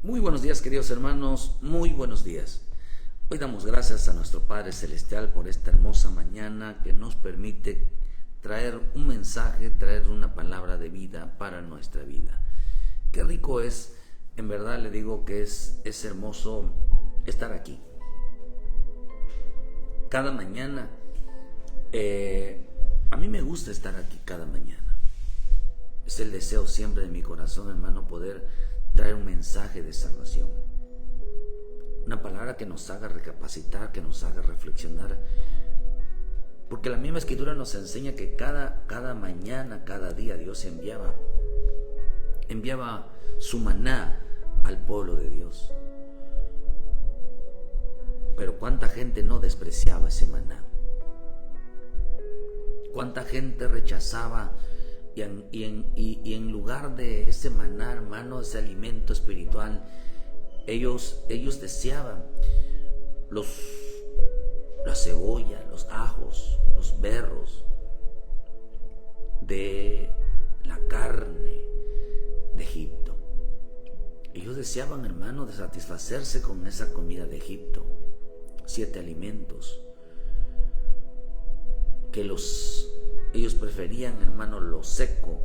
Muy buenos días, queridos hermanos, muy buenos días. Hoy damos gracias a nuestro Padre Celestial por esta hermosa mañana que nos permite traer un mensaje, traer una palabra de vida para nuestra vida. Qué rico es, en verdad le digo que es hermoso estar aquí. Cada mañana, a mí me gusta estar aquí cada mañana. Es el deseo siempre de mi corazón, hermano, poder traer un mensaje de salvación. Una palabra que nos haga recapacitar, que nos haga reflexionar. Porque la misma Escritura nos enseña que cada mañana, cada día Dios enviaba su maná al pueblo de Dios. Pero cuánta gente no despreciaba ese maná. Cuánta gente rechazaba y en lugar de ese maná, hermano, ese alimento espiritual, ellos deseaban la cebolla, los ajos, los berros de la carne de Egipto. Ellos deseaban, hermano, de satisfacerse con esa comida de Egipto. 7 alimentos que ellos preferían, hermano, lo seco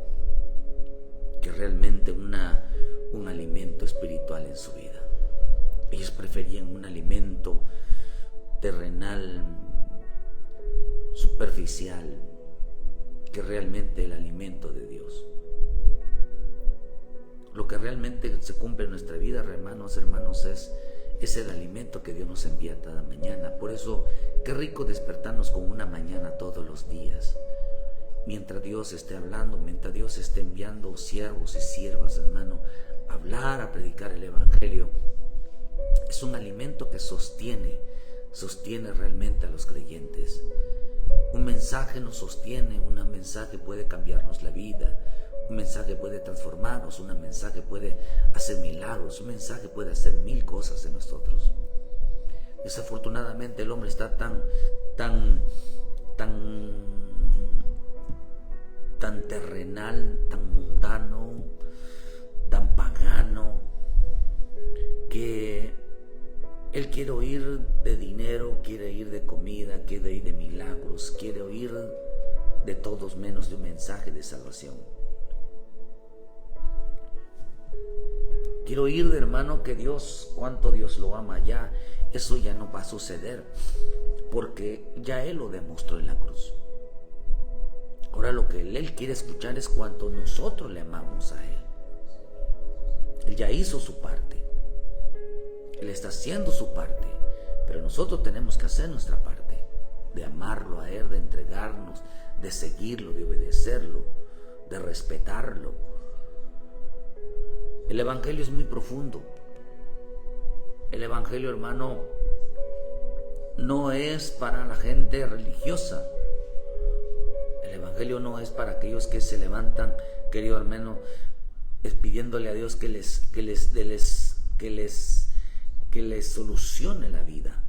que realmente un alimento espiritual en su vida. Ellos preferían un alimento terrenal, superficial, que realmente el alimento de Dios. Lo que realmente se cumple en nuestra vida, hermanos, es el alimento que Dios nos envía cada mañana. Por eso, qué rico despertarnos con una mañana todos los días. Mientras Dios esté hablando, mientras Dios esté enviando siervos y siervas, hermano, a hablar, a predicar el Evangelio, es un alimento que sostiene realmente a los creyentes. Un mensaje nos sostiene, un mensaje puede cambiarnos la vida, un mensaje puede transformarnos, un mensaje puede hacer milagros, un mensaje puede hacer 1000 cosas en nosotros. Desafortunadamente el hombre está tan terrenal, tan mundano, tan pagano, que él quiere oír de dinero, quiere oír de comida, quiere oír de milagros, quiere oír de todos menos de un mensaje de salvación. Quiero oír, hermano, que Dios, cuánto Dios lo ama ya. Eso ya no va a suceder, porque ya Él lo demostró en la cruz. Ahora lo que Él quiere escuchar es cuánto nosotros le amamos a Él. Él ya hizo su parte. Él está haciendo su parte, pero nosotros tenemos que hacer nuestra parte, de amarlo a Él, de entregarnos, de seguirlo, de obedecerlo, de respetarlo. El Evangelio es muy profundo. El Evangelio, hermano, no es para la gente religiosa. El Evangelio no es para aquellos que se levantan, querido hermano, pidiéndole a Dios que les solucione la vida.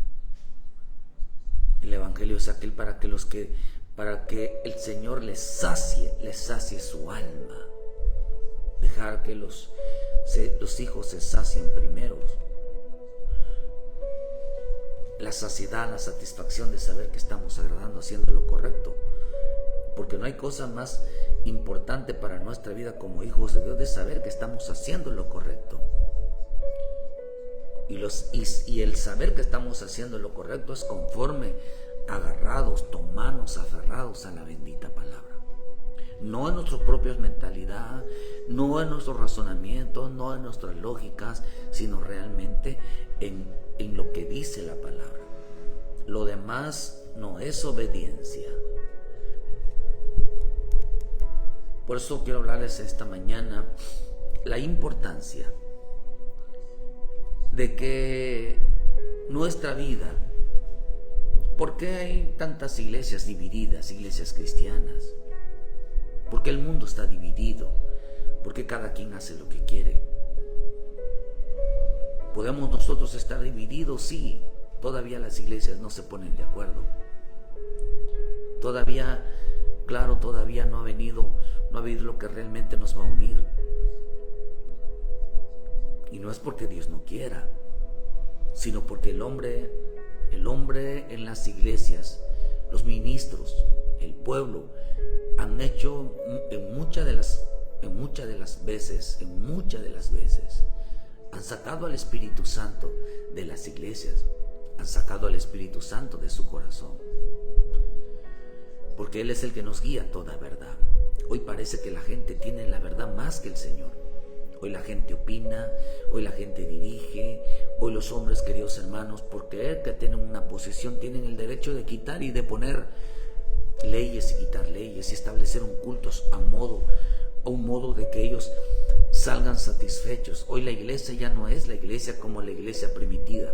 El Evangelio es aquel para que el Señor les sacie su alma. Dejar que los hijos se sacien primero. La saciedad, la satisfacción de saber que estamos agradando, haciendo lo correcto. Porque no hay cosa más importante para nuestra vida como hijos de Dios de saber que estamos haciendo lo correcto. Y el saber que estamos haciendo lo correcto es conforme, agarrados, tomados, aferrados a la bendita palabra. No en nuestras propias mentalidades, no en nuestros razonamientos, no en nuestras lógicas, sino realmente en lo que dice la palabra. Lo demás no es obediencia. Por eso quiero hablarles esta mañana la importancia de que nuestra vida, ¿por qué hay tantas iglesias divididas, iglesias cristianas? Porque el mundo está dividido, porque cada quien hace lo que quiere. ¿Podemos nosotros estar divididos? Sí, todavía las iglesias no se ponen de acuerdo. Todavía no ha habido lo que realmente nos va a unir. Y no es porque Dios no quiera, sino porque el hombre en las iglesias, los ministros, el pueblo, han hecho en muchas de las veces, han sacado al Espíritu Santo de las iglesias, han sacado al Espíritu Santo de su corazón, porque Él es el que nos guía a toda verdad. Hoy parece que la gente tiene la verdad más que el Señor. Hoy la gente opina, hoy la gente dirige, hoy los hombres, queridos hermanos, porque que tienen una posición, tienen el derecho de quitar y de poner leyes y quitar leyes y establecer un culto a un modo de que ellos salgan satisfechos. Hoy la iglesia ya no es la iglesia como la iglesia primitiva.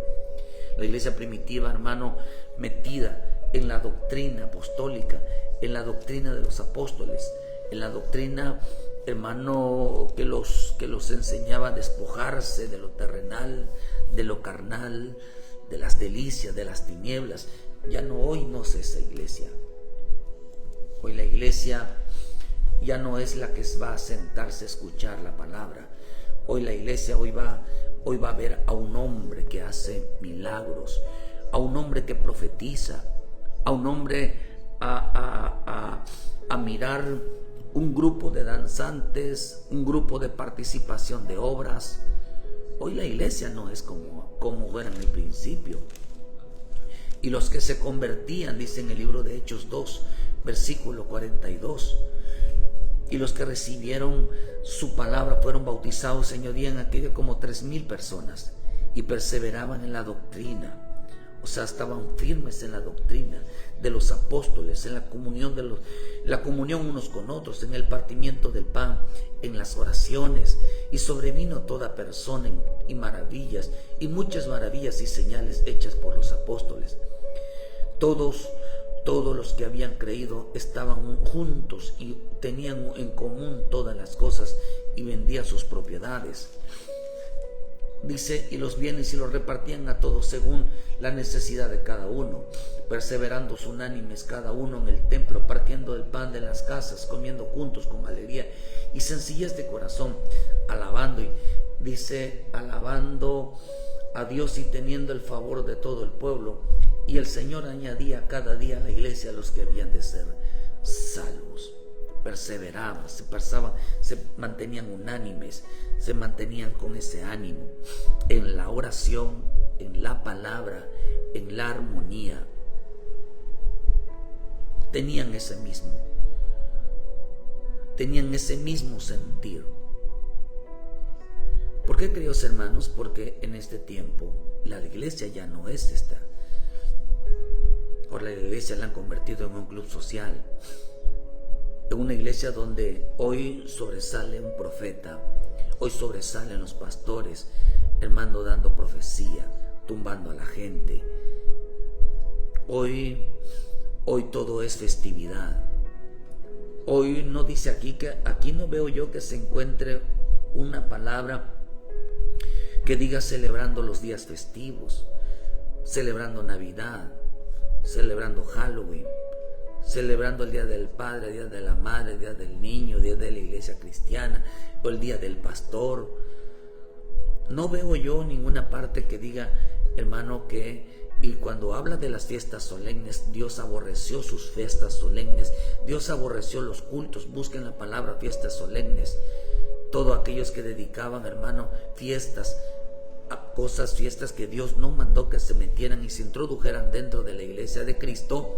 La iglesia primitiva, hermano, metida en la doctrina apostólica, en la doctrina de los apóstoles, en la doctrina, hermano, que los enseñaba a despojarse de lo terrenal, de lo carnal, de las delicias, de las tinieblas. Ya no, hoy no es esa iglesia. Hoy la iglesia ya no es la que va a sentarse a escuchar la palabra. Hoy la iglesia hoy va a ver a un hombre que hace milagros, a un hombre que profetiza, a un hombre a mirar un grupo de danzantes, un grupo de participación de obras. Hoy la iglesia no es como era en el principio. Y los que se convertían, dice en el libro de Hechos 2, versículo 42, y los que recibieron su palabra fueron bautizados, añadían aquello como 3,000 personas, y perseveraban en la doctrina. O sea, estaban firmes en la doctrina de los apóstoles, en la comunión unos con otros, en el partimiento del pan, en las oraciones. Y sobrevino toda persona y maravillas, y muchas maravillas y señales hechas por los apóstoles. Todos los que habían creído estaban juntos y tenían en común todas las cosas y vendían sus propiedades. Dice, y los bienes y los repartían a todos según la necesidad de cada uno, perseverando unánimes cada uno en el templo, partiendo del pan de las casas, comiendo juntos con alegría y sencillez de corazón, alabando a Dios y teniendo el favor de todo el pueblo. Y el Señor añadía cada día a la iglesia a los que habían de ser salvos. Perseveraban, se mantenían unánimes, se mantenían con ese ánimo en la oración, en la palabra, en la armonía. Tenían ese mismo sentir. ¿Por qué, queridos hermanos? Porque en este tiempo la iglesia ya no es esta. Ahora la iglesia la han convertido en un club social, en una iglesia donde hoy sobresale un profeta, hoy sobresalen los pastores, hermano, dando profecía, tumbando a la gente. Hoy todo es festividad. Hoy no dice aquí no veo yo que se encuentre una palabra que diga celebrando los días festivos, celebrando Navidad, celebrando Halloween, celebrando el Día del Padre, el Día de la Madre, el Día del Niño, el Día de la Iglesia Cristiana, o el Día del Pastor. No veo yo ninguna parte que diga, hermano, y cuando habla de las fiestas solemnes, Dios aborreció sus fiestas solemnes, Dios aborreció los cultos. Busquen la palabra fiestas solemnes. Todos aquellos que dedicaban, hermano, fiestas que Dios no mandó que se metieran y se introdujeran dentro de la iglesia de Cristo,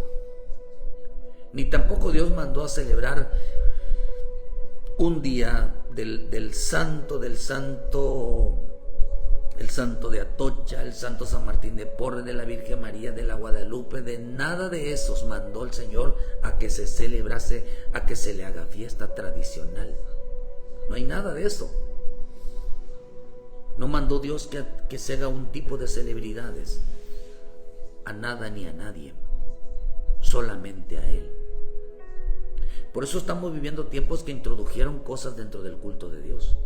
ni tampoco Dios mandó a celebrar un día el santo de Atocha, el santo San Martín de Porres, de la Virgen María, de la Guadalupe. De nada de esos mandó el Señor a que se celebrase, a que se le haga fiesta tradicional. No hay nada de eso. No mandó Dios que se haga un tipo de celebridades a nada ni a nadie, solamente a Él. Por eso estamos viviendo tiempos que introdujeron cosas dentro del culto de Dios,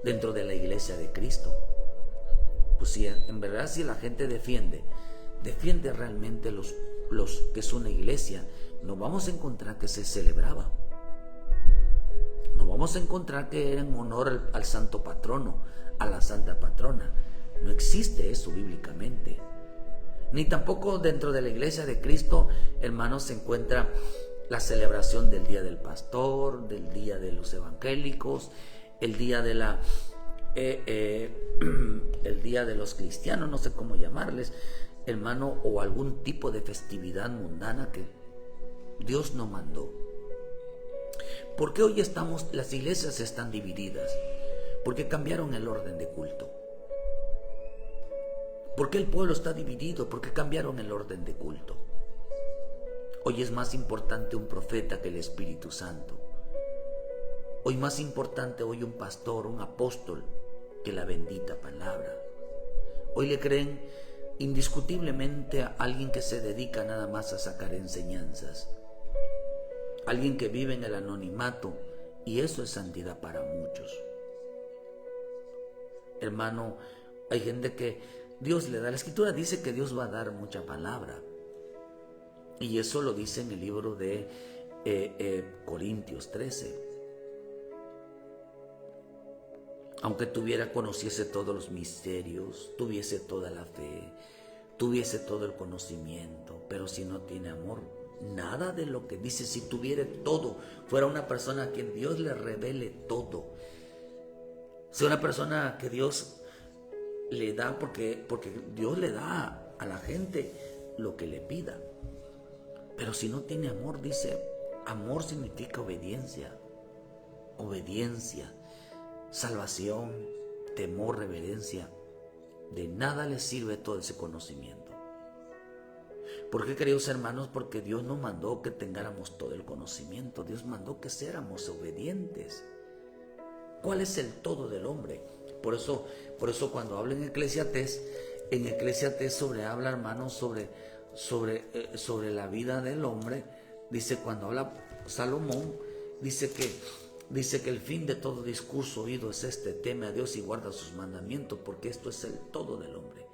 dentro de la iglesia de Cristo. Pues si en verdad, si la gente defiende realmente los que es una iglesia, no vamos a encontrar que se celebraba. No vamos vamos a encontrar que era en honor al santo patrono, a la santa patrona. No existe eso bíblicamente. Ni tampoco dentro de la iglesia de Cristo, hermanos, se encuentra la celebración del día del pastor, del día de los evangélicos, el día de el día de los cristianos, no sé cómo llamarles, hermano, o algún tipo de festividad mundana que Dios no mandó. ¿Por qué hoy las iglesias están divididas? Porque cambiaron el orden de culto. ¿Por qué el pueblo está dividido? Porque cambiaron el orden de culto. Hoy es más importante un profeta que el Espíritu Santo. Hoy más importante un pastor, un apóstol, que la bendita palabra. Hoy le creen indiscutiblemente a alguien que se dedica nada más a sacar enseñanzas. Alguien que vive en el anonimato, y eso es santidad para muchos. Hermano, hay gente que Dios le da, la Escritura dice que Dios va a dar mucha palabra, y eso lo dice en el libro de Corintios 13. Aunque conociese todos los misterios, tuviese toda la fe, tuviese todo el conocimiento, pero si no tiene amor, nada de lo que dice. Si tuviera todo, fuera una persona a quien Dios le revele todo, sea una persona que Dios le da, porque Dios le da a la gente lo que le pida, pero si no tiene amor, dice, amor significa obediencia, salvación, temor, reverencia. De nada les sirve todo ese conocimiento. ¿Por qué, queridos hermanos? Porque Dios no mandó que tengáramos todo el conocimiento. Dios mandó que seáramos obedientes. ¿Cuál es el todo del hombre? Por eso cuando habla en Eclesiastés habla, hermanos, sobre la vida del hombre. Dice, cuando habla Salomón, dice que el fin de todo discurso oído es este: teme a Dios y guarda sus mandamientos, porque esto es el todo del hombre.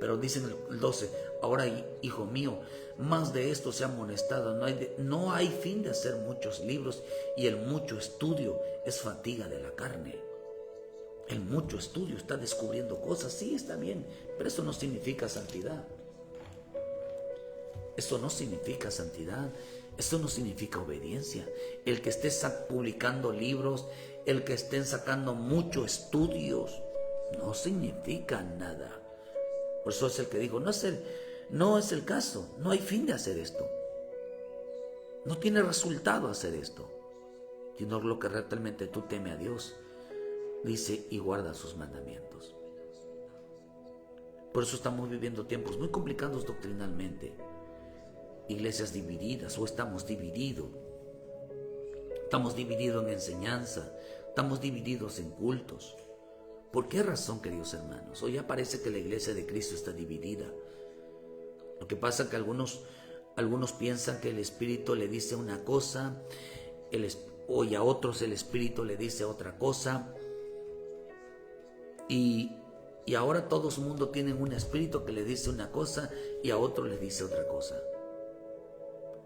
Pero dice en el 12, ahora, hijo mío, más de esto se ha amonestado, no hay fin de hacer muchos libros, y el mucho estudio es fatiga de la carne. El mucho estudio está descubriendo cosas, sí, está bien, pero eso no significa santidad. Eso no significa santidad. Eso no significa obediencia. El que esté publicando libros, el que estén sacando muchos estudios, no significa nada. Por eso es el que dijo, no es el caso, no hay fin de hacer esto. No tiene resultado hacer esto, sino lo que realmente tú teme a Dios, dice, y guarda sus mandamientos. Por eso estamos viviendo tiempos muy complicados doctrinalmente. Iglesias divididas, o estamos divididos. Estamos divididos en enseñanza, estamos divididos en cultos. ¿Por qué razón, queridos hermanos? Hoy ya parece que la iglesia de Cristo está dividida. Lo que pasa es que algunos piensan que el Espíritu le dice una cosa, y a otros el Espíritu le dice otra cosa. Y ahora todo el mundo tiene un espíritu que le dice una cosa y a otro le dice otra cosa.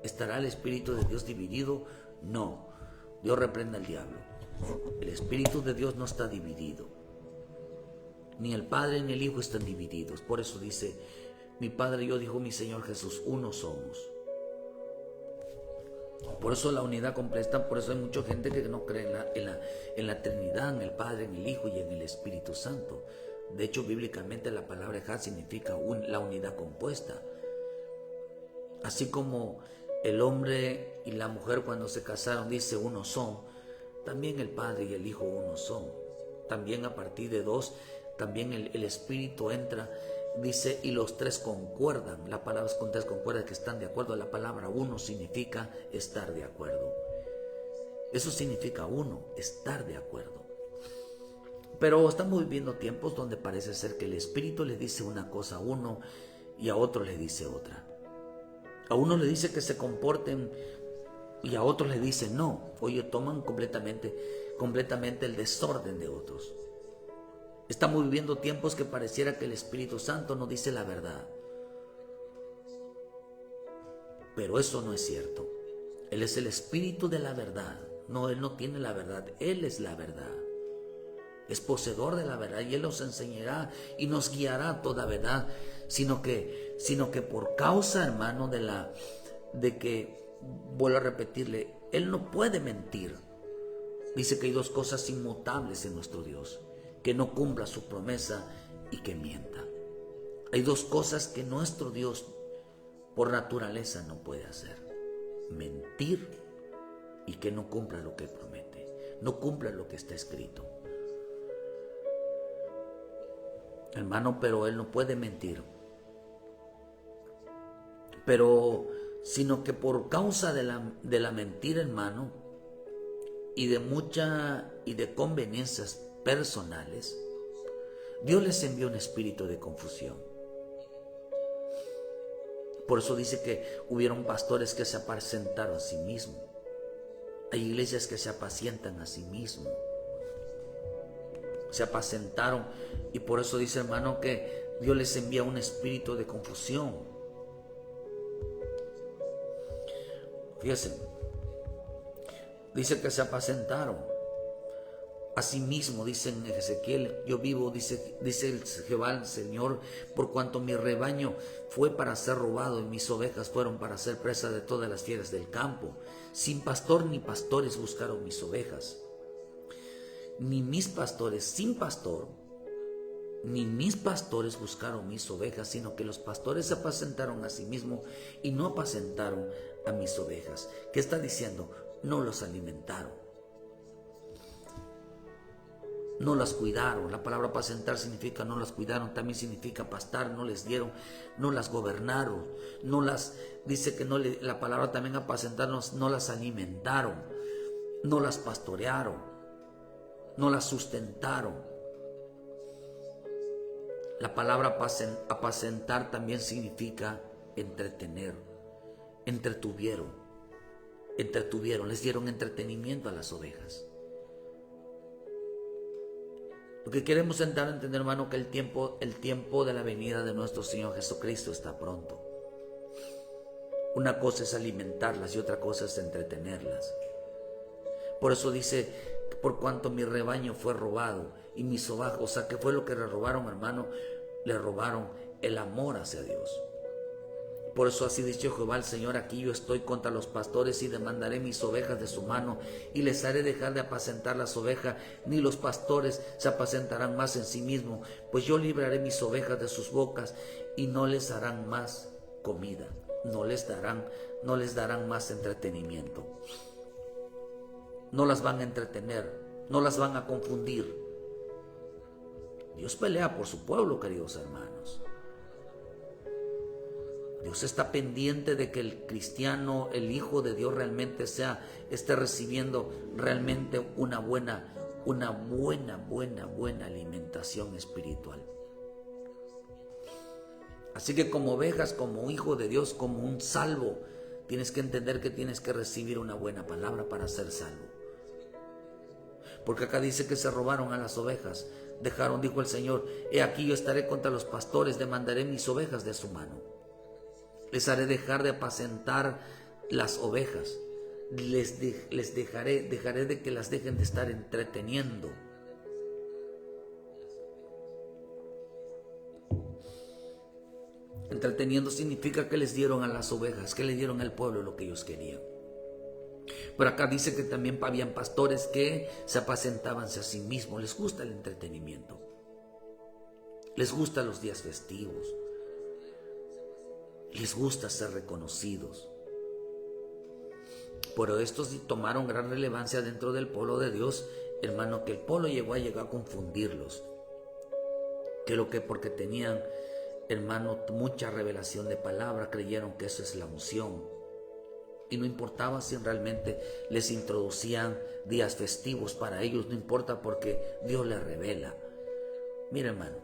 ¿Estará el Espíritu de Dios dividido? No. Dios reprenda al diablo. El Espíritu de Dios no está dividido. Ni el Padre ni el Hijo están divididos. Por eso dice, mi Padre y yo, dijo mi Señor Jesús, uno somos. Por eso la unidad completa, por eso hay mucha gente que no cree en la Trinidad, en el Padre, en el Hijo y en el Espíritu Santo. De hecho, bíblicamente la palabra ejad significa la unidad compuesta. Así como el hombre y la mujer cuando se casaron dice uno son, también el Padre y el Hijo uno son. También a partir de dos, también el Espíritu entra, dice, y los tres concuerdan. La palabra con tres concuerda, que están de acuerdo. La palabra uno significa estar de acuerdo. Eso significa uno, estar de acuerdo. Pero estamos viviendo tiempos donde parece ser que el Espíritu le dice una cosa a uno y a otro le dice otra. A uno le dice que se comporten y a otros le dice no. Oye, toman completamente el desorden de otros. Estamos viviendo tiempos que pareciera que el Espíritu Santo no dice la verdad. Pero eso no es cierto. Él es el Espíritu de la verdad. No, Él no tiene la verdad, Él es la verdad. Es poseedor de la verdad y Él nos enseñará y nos guiará a toda verdad, sino que por causa, hermano, de que, vuelvo a repetirle, Él no puede mentir. Dice que hay dos cosas inmutables en nuestro Dios: que no cumpla su promesa y que mienta. Hay dos cosas que nuestro Dios por naturaleza no puede hacer: mentir y que no cumpla lo que promete, no cumpla lo que está escrito. Hermano, pero Él no puede mentir. Sino que por causa de la mentira, hermano, y de conveniencias personales, Dios les envió un espíritu de confusión. Por eso dice que hubieron pastores que se apacentaron a sí mismos. Hay iglesias que se apacientan a sí mismos. Se apacentaron, y por eso dice, hermano, que Dios les envía un espíritu de confusión. Fíjense, dice que se apacentaron a sí mismo. Dice en Ezequiel: yo vivo, dice Jehová el Señor, por cuanto mi rebaño fue para ser robado y mis ovejas fueron para ser presa de todas las fieras del campo. Sin pastor ni pastores buscaron mis ovejas. Ni mis pastores, sin pastor, ni mis pastores buscaron mis ovejas, sino que los pastores se apacentaron a sí mismos y no apacentaron a mis ovejas. ¿Qué está diciendo? No los alimentaron, no las cuidaron. La palabra apacentar significa no las cuidaron, también significa pastar. No les dieron, no las gobernaron, dice que no la palabra también apacentar, no las alimentaron, no las pastorearon, no las sustentaron. La palabra apacentar también significa entretener. Entretuvieron, les dieron entretenimiento a las ovejas. Lo que queremos entrar a entender, hermano, que el tiempo de la venida de nuestro Señor Jesucristo está pronto. Una cosa es alimentarlas y otra cosa es entretenerlas. Por eso dice: por cuanto mi rebaño fue robado y mis ovejas. O sea, ¿qué fue lo que le robaron, hermano? Le robaron el amor hacia Dios. Por eso así dice Jehová el Señor: aquí yo estoy contra los pastores y demandaré mis ovejas de su mano y les haré dejar de apacentar las ovejas, ni los pastores se apacentarán más en sí mismos, pues yo libraré mis ovejas de sus bocas y no les harán más comida, no les darán más entretenimiento. No las van a entretener, no las van a confundir. Dios pelea por su pueblo, queridos hermanos. Dios está pendiente de que el cristiano, el Hijo de Dios, realmente esté recibiendo realmente una buena alimentación espiritual. Así que como ovejas, como hijo de Dios, como un salvo, tienes que entender que tienes que recibir una buena palabra para ser salvo. Porque acá dice que se robaron a las ovejas. Dijo el Señor: he aquí yo estaré contra los pastores, demandaré mis ovejas de su mano. Les haré dejar de apacentar las ovejas. Dejaré de que las dejen de estar entreteniendo. Entreteniendo significa que les dieron a las ovejas, que le dieron al pueblo lo que ellos querían. Pero acá dice que también habían pastores que se apacentaban a sí mismos. Les gusta el entretenimiento. Les gustan los días festivos. Les gusta ser reconocidos. Pero estos tomaron gran relevancia dentro del pueblo de Dios, hermano, que el pueblo llegó a confundirlos. Porque tenían, hermano, mucha revelación de palabra, creyeron que eso es la unción. Y no importaba si realmente les introducían días festivos para ellos, no importa, porque Dios les revela. Mira, hermano,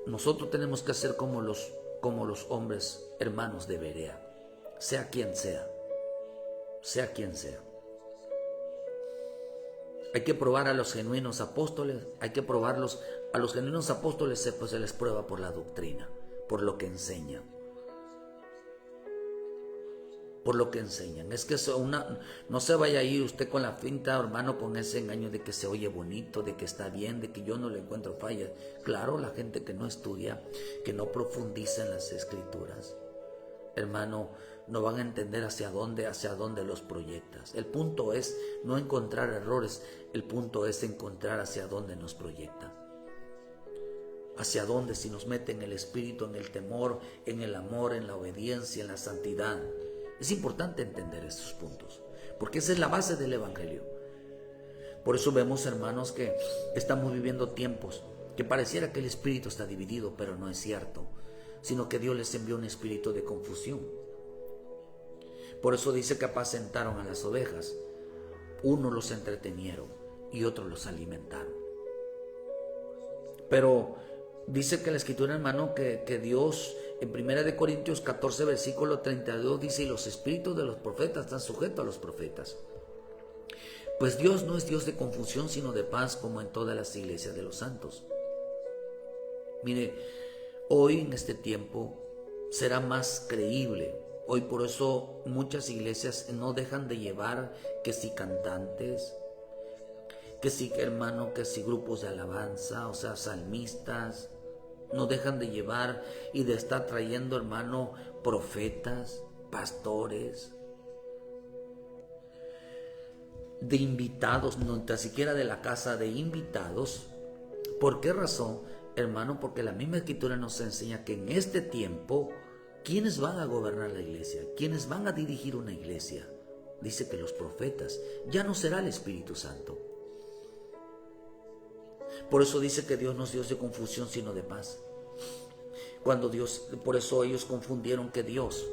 nosotros tenemos que hacer como los hombres hermanos de Berea, sea quien sea. Hay que probar a los genuinos apóstoles, a los genuinos apóstoles pues se les prueba por la doctrina, por lo que enseñan. por lo que enseñan. Es que no se vaya a ir usted con la finta, hermano, con ese engaño de que se oye bonito, de que está bien, de que yo no le encuentro fallas. Claro, la gente que no estudia, que no profundiza en las escrituras, hermano, no van a entender hacia dónde los proyectas. El punto es no encontrar errores, el punto es encontrar hacia dónde nos proyecta. Hacia dónde, si nos mete en el espíritu, en el temor, en el amor, en la obediencia, en la santidad. Es importante entender estos puntos, porque esa es la base del evangelio. Por eso vemos, hermanos, que estamos viviendo tiempos que pareciera que el espíritu está dividido, pero no es cierto, sino que Dios les envió un espíritu de confusión. Por eso dice que apacentaron a las ovejas. Unos los entretenieron y otros los alimentaron. Pero dice que la escritura, hermano, que Dios en 1 Corintios 14, versículo 32 dice: y los espíritus de los profetas están sujetos a los profetas. Pues Dios no es Dios de confusión, sino de paz, como en todas las iglesias de los santos. Mire, hoy en este tiempo será más creíble. Hoy por eso muchas iglesias no dejan de llevar que si cantantes, que si, hermano, que si grupos de alabanza, o sea, salmistas. No dejan de llevar y de estar trayendo, hermano, profetas, pastores, de invitados, no tan siquiera de la casa, de invitados. ¿Por qué razón, hermano? Porque la misma escritura nos enseña que en este tiempo, ¿quiénes van a gobernar la iglesia? ¿Quiénes van a dirigir una iglesia? Dice que los profetas. Ya no será el Espíritu Santo. Por eso dice que Dios no es Dios de confusión, sino de paz. Por eso ellos confundieron que Dios,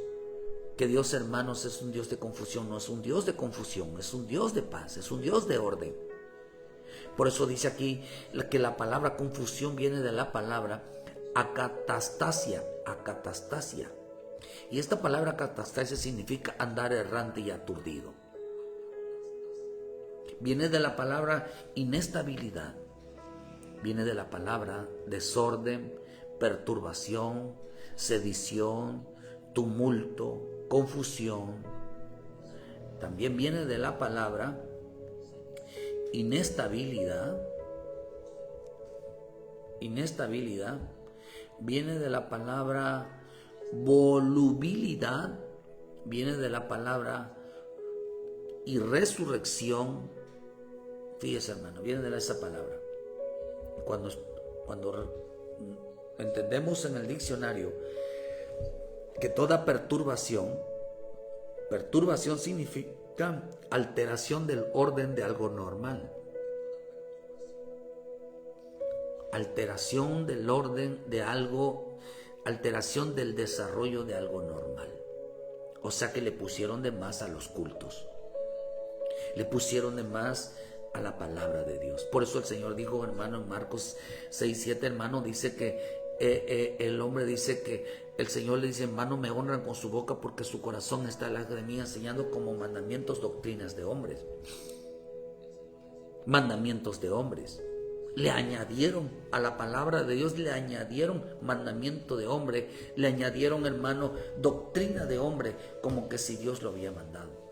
hermanos, es un Dios de confusión. No es un Dios de confusión, es un Dios de paz, es un Dios de orden. Por eso dice aquí que la palabra confusión viene de la palabra acatastasia. Y esta palabra acatastasia significa andar errante y aturdido. Viene de la palabra inestabilidad. Viene de la palabra desorden, perturbación, sedición, tumulto, confusión. También viene de la palabra inestabilidad. Viene de la palabra volubilidad. Viene de la palabra irresurrección. Fíjese, hermano, viene de esa palabra. Cuando entendemos en el diccionario que toda perturbación significa alteración del orden de algo normal. Alteración del orden de algo, alteración del desarrollo de algo normal. O sea que le pusieron de más a los cultos. Le pusieron de más a la palabra de Dios. Por eso el Señor dijo, hermano, en Marcos 6:7, hermano, dice que el hombre dice que el Señor le dice: hermano, me honran con su boca porque su corazón está lejos de mí, enseñando como mandamientos doctrinas de hombres. Mandamientos de hombres. Le añadieron a la palabra de Dios, le añadieron mandamiento de hombre, le añadieron, hermano, doctrina de hombre, como que si Dios lo había mandado.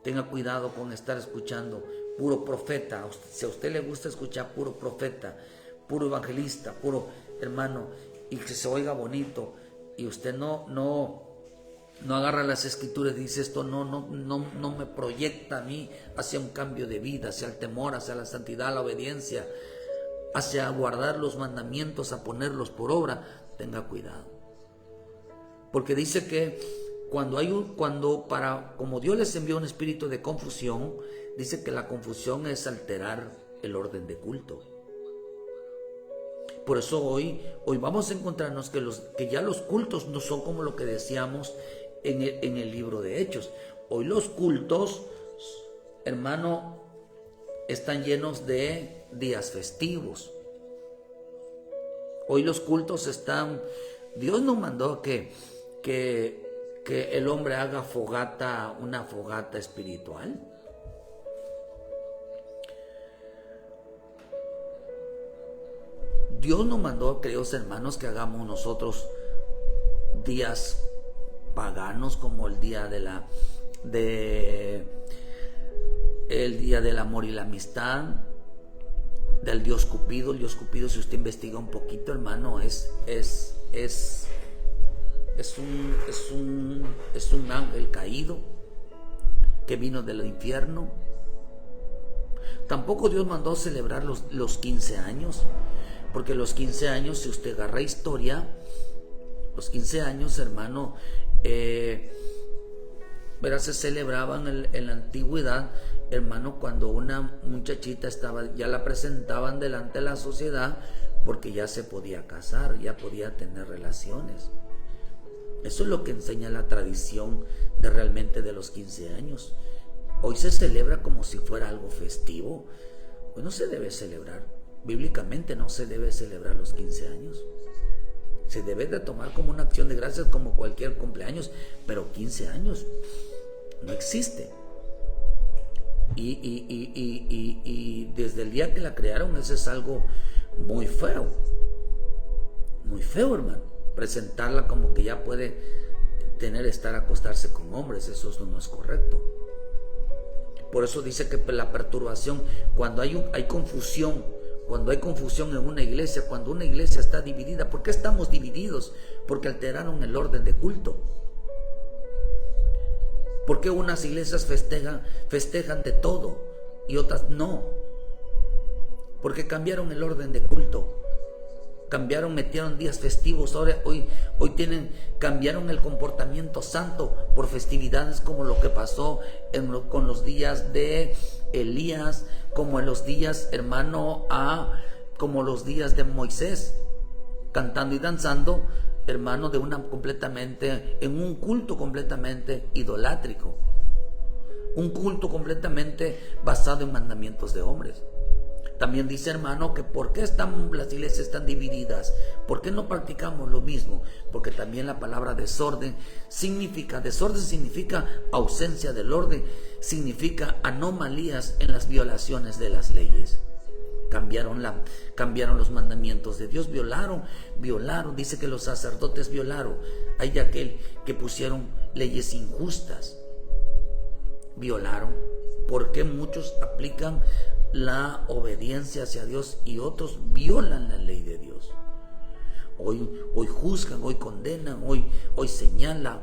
Tenga cuidado con estar escuchando puro profeta. Si a usted le gusta escuchar puro profeta, puro evangelista, puro hermano, y que se oiga bonito, y usted no agarra las escrituras y dice: esto no me proyecta a mí hacia un cambio de vida, hacia el temor, hacia la santidad, la obediencia, hacia guardar los mandamientos, a ponerlos por obra. Tenga cuidado, porque dice que como Dios les envió un espíritu de confusión, dice que la confusión es alterar el orden de culto. Por eso hoy vamos a encontrarnos que ya los cultos no son como lo que decíamos en el libro de Hechos. Hoy los cultos, hermano, están llenos de días festivos. Hoy los cultos están... Dios nos mandó que el hombre haga una fogata espiritual. Dios nos mandó, queridos hermanos, que hagamos nosotros días paganos, como el día el día del amor y la amistad, del Dios Cupido. El Dios Cupido, si usted investiga un poquito, hermano, es un ángel caído que vino del infierno. Tampoco Dios mandó celebrar los 15 años, porque los 15 años, si usted agarra historia, los 15 años, hermano, se celebraban en la antigüedad, hermano, cuando una muchachita ya la presentaban delante de la sociedad, porque ya se podía casar, ya podía tener relaciones. Eso es lo que enseña la tradición realmente de los 15 años. Hoy se celebra como si fuera algo festivo. Pues no se debe celebrar. Bíblicamente no se debe celebrar los 15 años. Se debe de tomar como una acción de gracias, como cualquier cumpleaños, pero 15 años no existe. Y desde el día que la crearon, eso es algo muy feo, hermano. Presentarla como que ya puede acostarse con hombres, eso no es correcto. Por eso dice que la perturbación, cuando hay confusión, en una iglesia, cuando una iglesia está dividida. ¿Por qué estamos divididos? Porque alteraron el orden de culto. ¿Por qué unas iglesias festejan de todo y otras no? Porque cambiaron el orden de culto. Metieron días festivos. Hoy cambiaron el comportamiento santo por festividades, como lo que pasó con los días de Elías, como en los días, hermano, como los días de Moisés, cantando y danzando, hermano, en un culto completamente idolátrico, un culto completamente basado en mandamientos de hombres. También dice, hermano, que ¿por qué las iglesias están divididas? ¿Por qué no practicamos lo mismo? Porque también la palabra desorden significa ausencia del orden, significa anomalías en las violaciones de las leyes. Cambiaron los mandamientos de Dios, violaron, dice que los sacerdotes violaron. Hay de aquel que pusieron leyes injustas, violaron. ¿Por qué muchos aplican la obediencia hacia Dios y otros violan la ley de Dios? Hoy juzgan, hoy condenan, hoy señalan.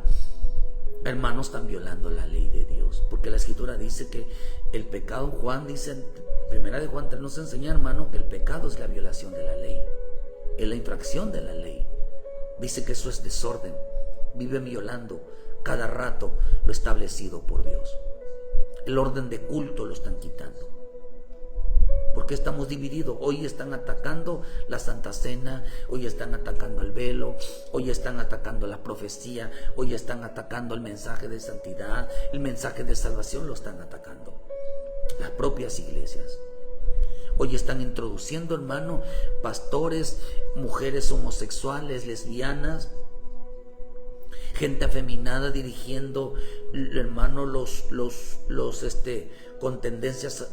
Hermanos, están violando la ley de Dios, porque la Escritura dice que el pecado, Juan dice, primera de Juan 3 nos enseña, hermano, que el pecado es la violación de la ley, es la infracción de la ley. Dice que eso es desorden, viven violando cada rato lo establecido por Dios. El orden de culto lo están quitando. ¿Por qué estamos divididos? Hoy están atacando la Santa Cena, hoy están atacando el velo, hoy están atacando la profecía, hoy están atacando el mensaje de santidad, el mensaje de salvación lo están atacando las propias iglesias. Hoy están introduciendo, hermano, pastores, mujeres homosexuales, lesbianas, gente afeminada dirigiendo, hermano, con tendencias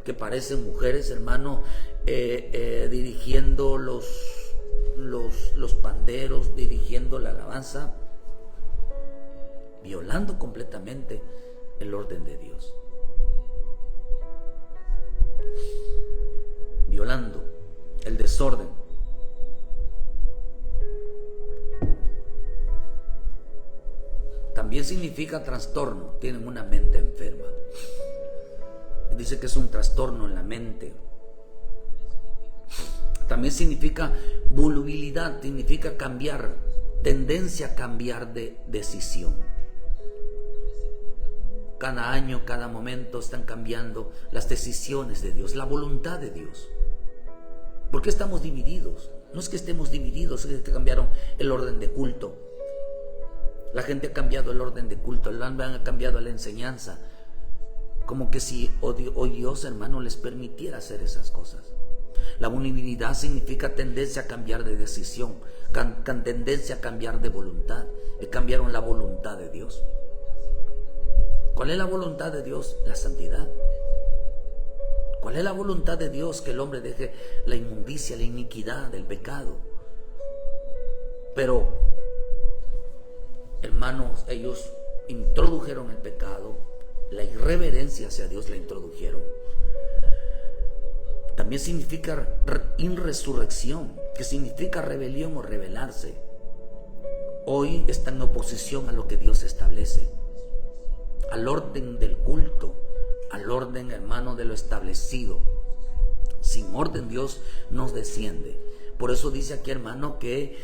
que parecen mujeres, hermano, dirigiendo los panderos, dirigiendo la alabanza, violando completamente el orden de Dios, violando el desorden. También significa trastorno, tienen una mente enferma. Dice que es un trastorno en la mente. También significa volubilidad, significa cambiar, tendencia a cambiar de decisión. Cada año, cada momento están cambiando las decisiones de Dios, la voluntad de Dios. ¿Por qué estamos divididos? No es que estemos divididos, es que cambiaron el orden de culto. La gente ha cambiado el orden de culto, ha cambiado la enseñanza. Como que si hoy Dios, hermano, les permitiera hacer esas cosas. La volubilidad significa tendencia a cambiar de decisión, tendencia a cambiar de voluntad. Cambiaron la voluntad de Dios. ¿Cuál es la voluntad de Dios? La santidad. ¿Cuál es la voluntad de Dios? Que el hombre deje la inmundicia, la iniquidad, el pecado. Pero hermanos, ellos introdujeron el pecado, la irreverencia hacia Dios la introdujeron. También significa inresurrección, que significa rebelión o rebelarse. Hoy está en oposición a lo que Dios establece, al orden del culto, al orden, hermano, de lo establecido. Sin orden Dios nos desciende. Por eso dice aquí, hermano, que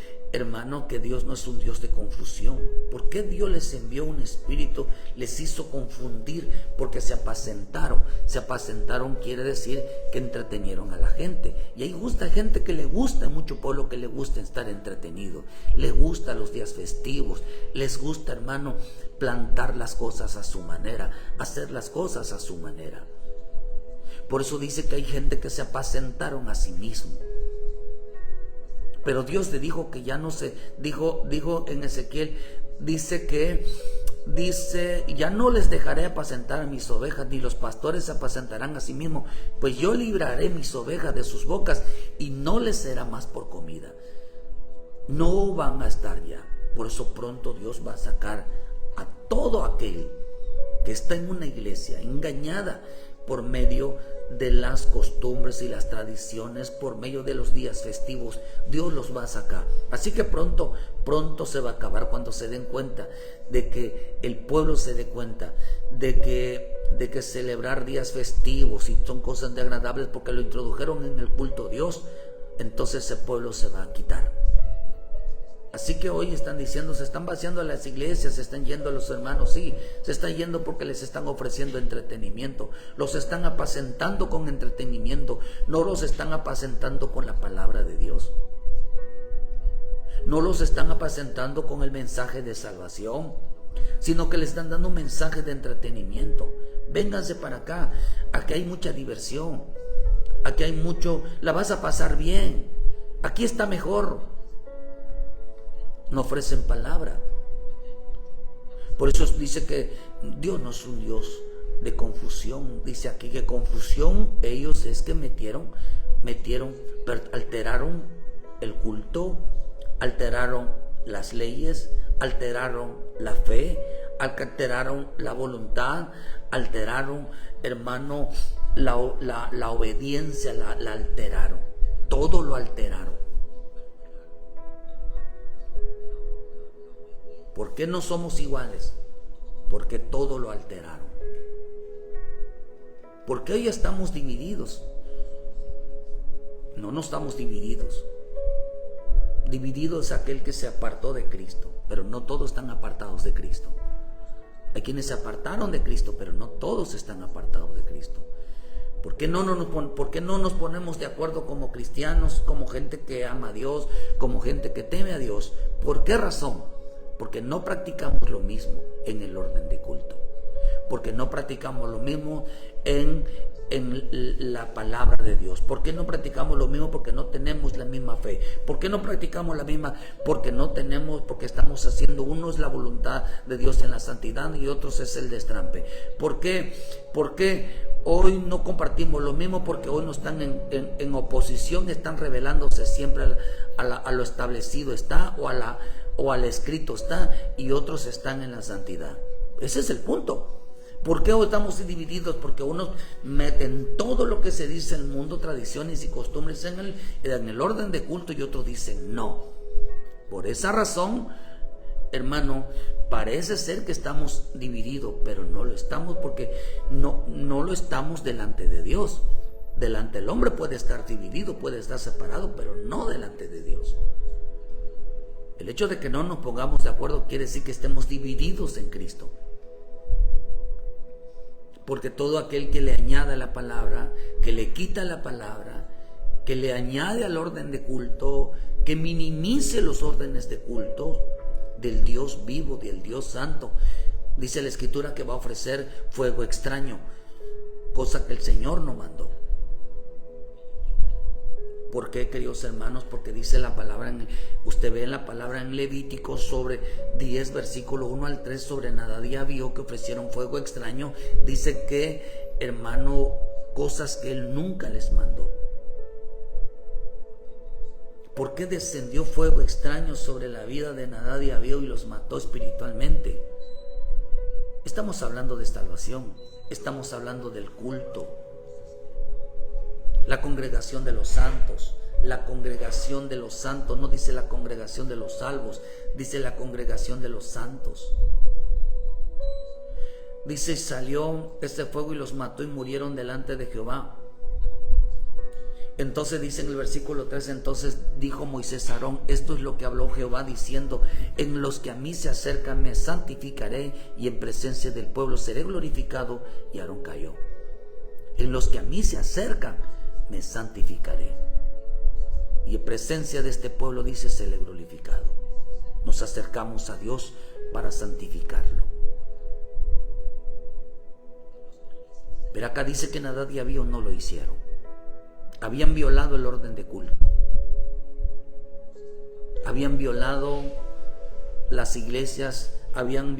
Dios no es un Dios de confusión. ¿Por qué Dios les envió un espíritu? Les hizo confundir porque se apacentaron. Se apacentaron quiere decir que entretenieron a la gente. Y hay gente que le gusta, mucho pueblo que le gusta estar entretenido. Le gusta los días festivos. Les gusta, hermano, plantar las cosas a su manera, hacer las cosas a su manera. Por eso dice que hay gente que se apacentaron a sí mismo. Pero Dios le dijo que ya no se, dijo en Ezequiel, dice, ya no les dejaré apacentar a mis ovejas, ni los pastores se apacentarán a sí mismos, pues yo libraré mis ovejas de sus bocas y no les será más por comida. No van a estar ya. Por eso pronto Dios va a sacar a todo aquel que está en una iglesia engañada por medio de las costumbres y las tradiciones, por medio de los días festivos. Dios los va a sacar. Así que pronto se va a acabar, cuando se den cuenta de que el pueblo se dé cuenta de que celebrar días festivos y son cosas desagradables porque lo introdujeron en el culto a Dios. Entonces ese pueblo se va a quitar. Así que hoy están diciendo, se están vaciando las iglesias, se están yendo los hermanos. Sí, se están yendo porque les están ofreciendo entretenimiento. Los están apacentando con entretenimiento. No los están apacentando con la palabra de Dios. No los están apacentando con el mensaje de salvación, sino que les están dando un mensaje de entretenimiento. Vénganse para acá, aquí hay mucha diversión, aquí hay mucho, la vas a pasar bien, aquí está mejor. No ofrecen palabra. Por eso dice que Dios no es un Dios de confusión. Dice aquí que confusión ellos es que alteraron el culto, alteraron las leyes, alteraron la fe, alteraron la voluntad, alteraron, hermano, la obediencia, la alteraron. Todo lo alteraron. ¿Por qué no somos iguales? Porque todo lo alteraron. ¿Por qué hoy estamos divididos? No estamos divididos. Dividido es aquel que se apartó de Cristo, pero no todos están apartados de Cristo. Hay quienes se apartaron de Cristo, pero no todos están apartados de Cristo. ¿Por qué no nos ponemos de acuerdo como cristianos, como gente que ama a Dios, como gente que teme a Dios? ¿Por qué razón? Porque no practicamos lo mismo en el orden de culto. Porque no practicamos lo mismo en la palabra de Dios. ¿Por qué no practicamos lo mismo? Porque no tenemos la misma fe. ¿Por qué no practicamos la misma? Porque estamos haciendo, uno es la voluntad de Dios en la santidad y otros es el destrampe. ¿Por qué hoy no compartimos lo mismo? Porque hoy no están en oposición, están rebelándose siempre a lo establecido está, o al escrito está, y otros están en la santidad. Ese es el punto. ¿Por qué hoy estamos divididos? Porque unos meten todo lo que se dice en el mundo, tradiciones y costumbres en el orden de culto, y otros dicen no. Por esa razón, hermano, parece ser que estamos divididos, pero no lo estamos, porque no lo estamos delante de Dios. Delante del hombre puede estar dividido, puede estar separado, pero no delante de Dios. El hecho de que no nos pongamos de acuerdo quiere decir que estemos divididos en Cristo. Porque todo aquel que le añade la palabra, que le quita la palabra, que le añade al orden de culto, que minimice los órdenes de culto del Dios vivo, del Dios santo, dice la Escritura que va a ofrecer fuego extraño, cosa que el Señor no mandó. ¿Por qué, queridos hermanos? Porque dice la palabra, usted ve en la palabra en Levítico sobre 10, versículo 1 al 3, sobre Nadab vio que ofrecieron fuego extraño. Dice que, hermano, cosas que él nunca les mandó. ¿Por qué descendió fuego extraño sobre la vida de Nadab y Abiú y los mató espiritualmente? Estamos hablando de salvación, estamos hablando del culto, la congregación de los santos. La congregación de los santos, no dice la congregación de los salvos, dice la congregación de los santos. Dice, salió este fuego y los mató y murieron delante de Jehová. Entonces dice en el versículo 3, entonces dijo Moisés a Aarón, esto es lo que habló Jehová diciendo, en los que a mí se acercan me santificaré y en presencia del pueblo seré glorificado. Y Aarón cayó. En los que a mí se acercan me santificaré. Y en presencia de este pueblo, dice, seré glorificado. Nos acercamos a Dios para santificarlo. Pero acá dice que Nadab y Abiú no lo hicieron. Habían violado el orden de culto. Habían violado las iglesias, habían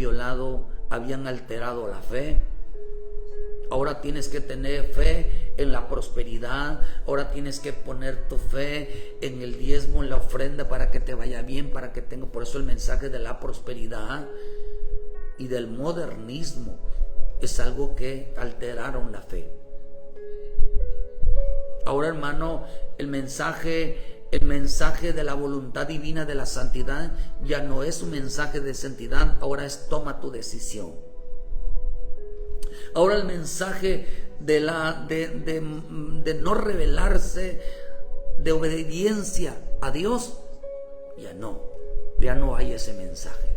alterado la fe. Ahora tienes que tener fe en la prosperidad, ahora tienes que poner tu fe en el diezmo, en la ofrenda para que te vaya bien, para que tenga. Por eso el mensaje de la prosperidad y del modernismo es algo que alteraron la fe. Ahora, hermano, el mensaje de la voluntad divina de la santidad ya no es un mensaje de santidad, ahora es toma tu decisión. Ahora el mensaje de no rebelarse, de obediencia a Dios, ya no hay ese mensaje.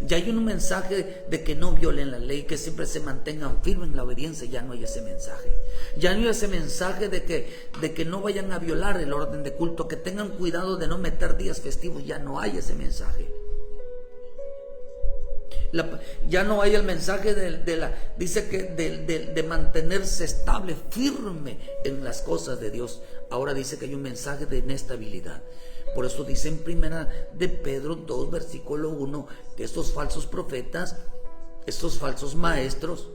Ya hay un mensaje de que no violen la ley, que siempre se mantengan firmes en la obediencia. Ya no hay ese mensaje. Ya no hay ese mensaje de que no vayan a violar el orden de culto, que tengan cuidado de no meter días festivos. Ya no hay ese mensaje. Ya no hay el mensaje de mantenerse estable, firme en las cosas de Dios. Ahora dice que hay un mensaje de inestabilidad. Por eso dice en primera de Pedro 2, versículo 1, que estos falsos profetas, estos falsos maestros,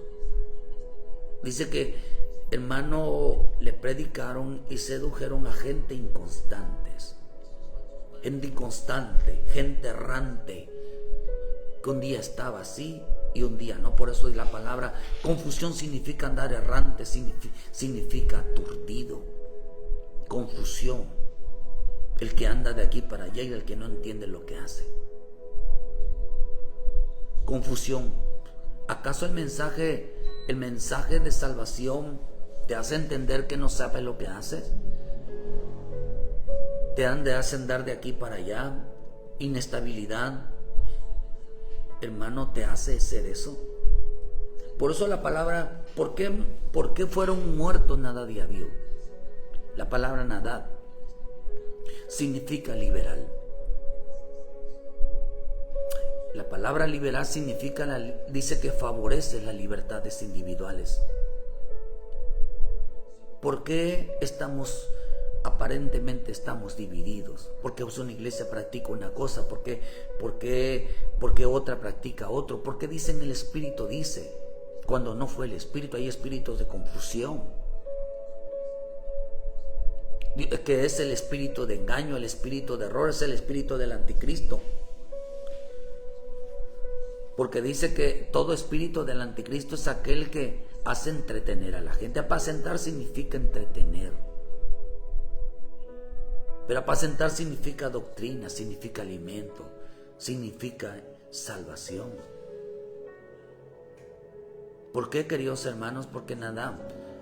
dice que, hermano, le predicaron y sedujeron a gente inconstante, gente errante, que un día estaba así y un día no. Por eso la palabra confusión significa andar errante, significa aturdido, confusión. El que anda de aquí para allá y el que no entiende lo que hace. Confusión. ¿Acaso el mensaje de salvación te hace entender que no sabes lo que haces? Te hace andar de aquí para allá. Inestabilidad. Hermano, te hace ser eso. Por eso la palabra, ¿por qué fueron muertos Nadab y Abiú? La palabra Nadab significa liberal. La palabra liberal dice que favorece las libertades individuales. ¿Por qué aparentemente estamos divididos? Porque una iglesia practica una cosa, porque otra practica otro, porque dicen el Espíritu dice, cuando no fue el Espíritu. Hay espíritus de confusión, que es el espíritu de engaño, el espíritu de error, es el espíritu del anticristo. Porque dice que todo espíritu del anticristo es aquel que hace entretener a la gente. Apacentar significa entretener. Pero apacentar significa doctrina, significa alimento, significa salvación. ¿Por qué, queridos hermanos? Porque Nadab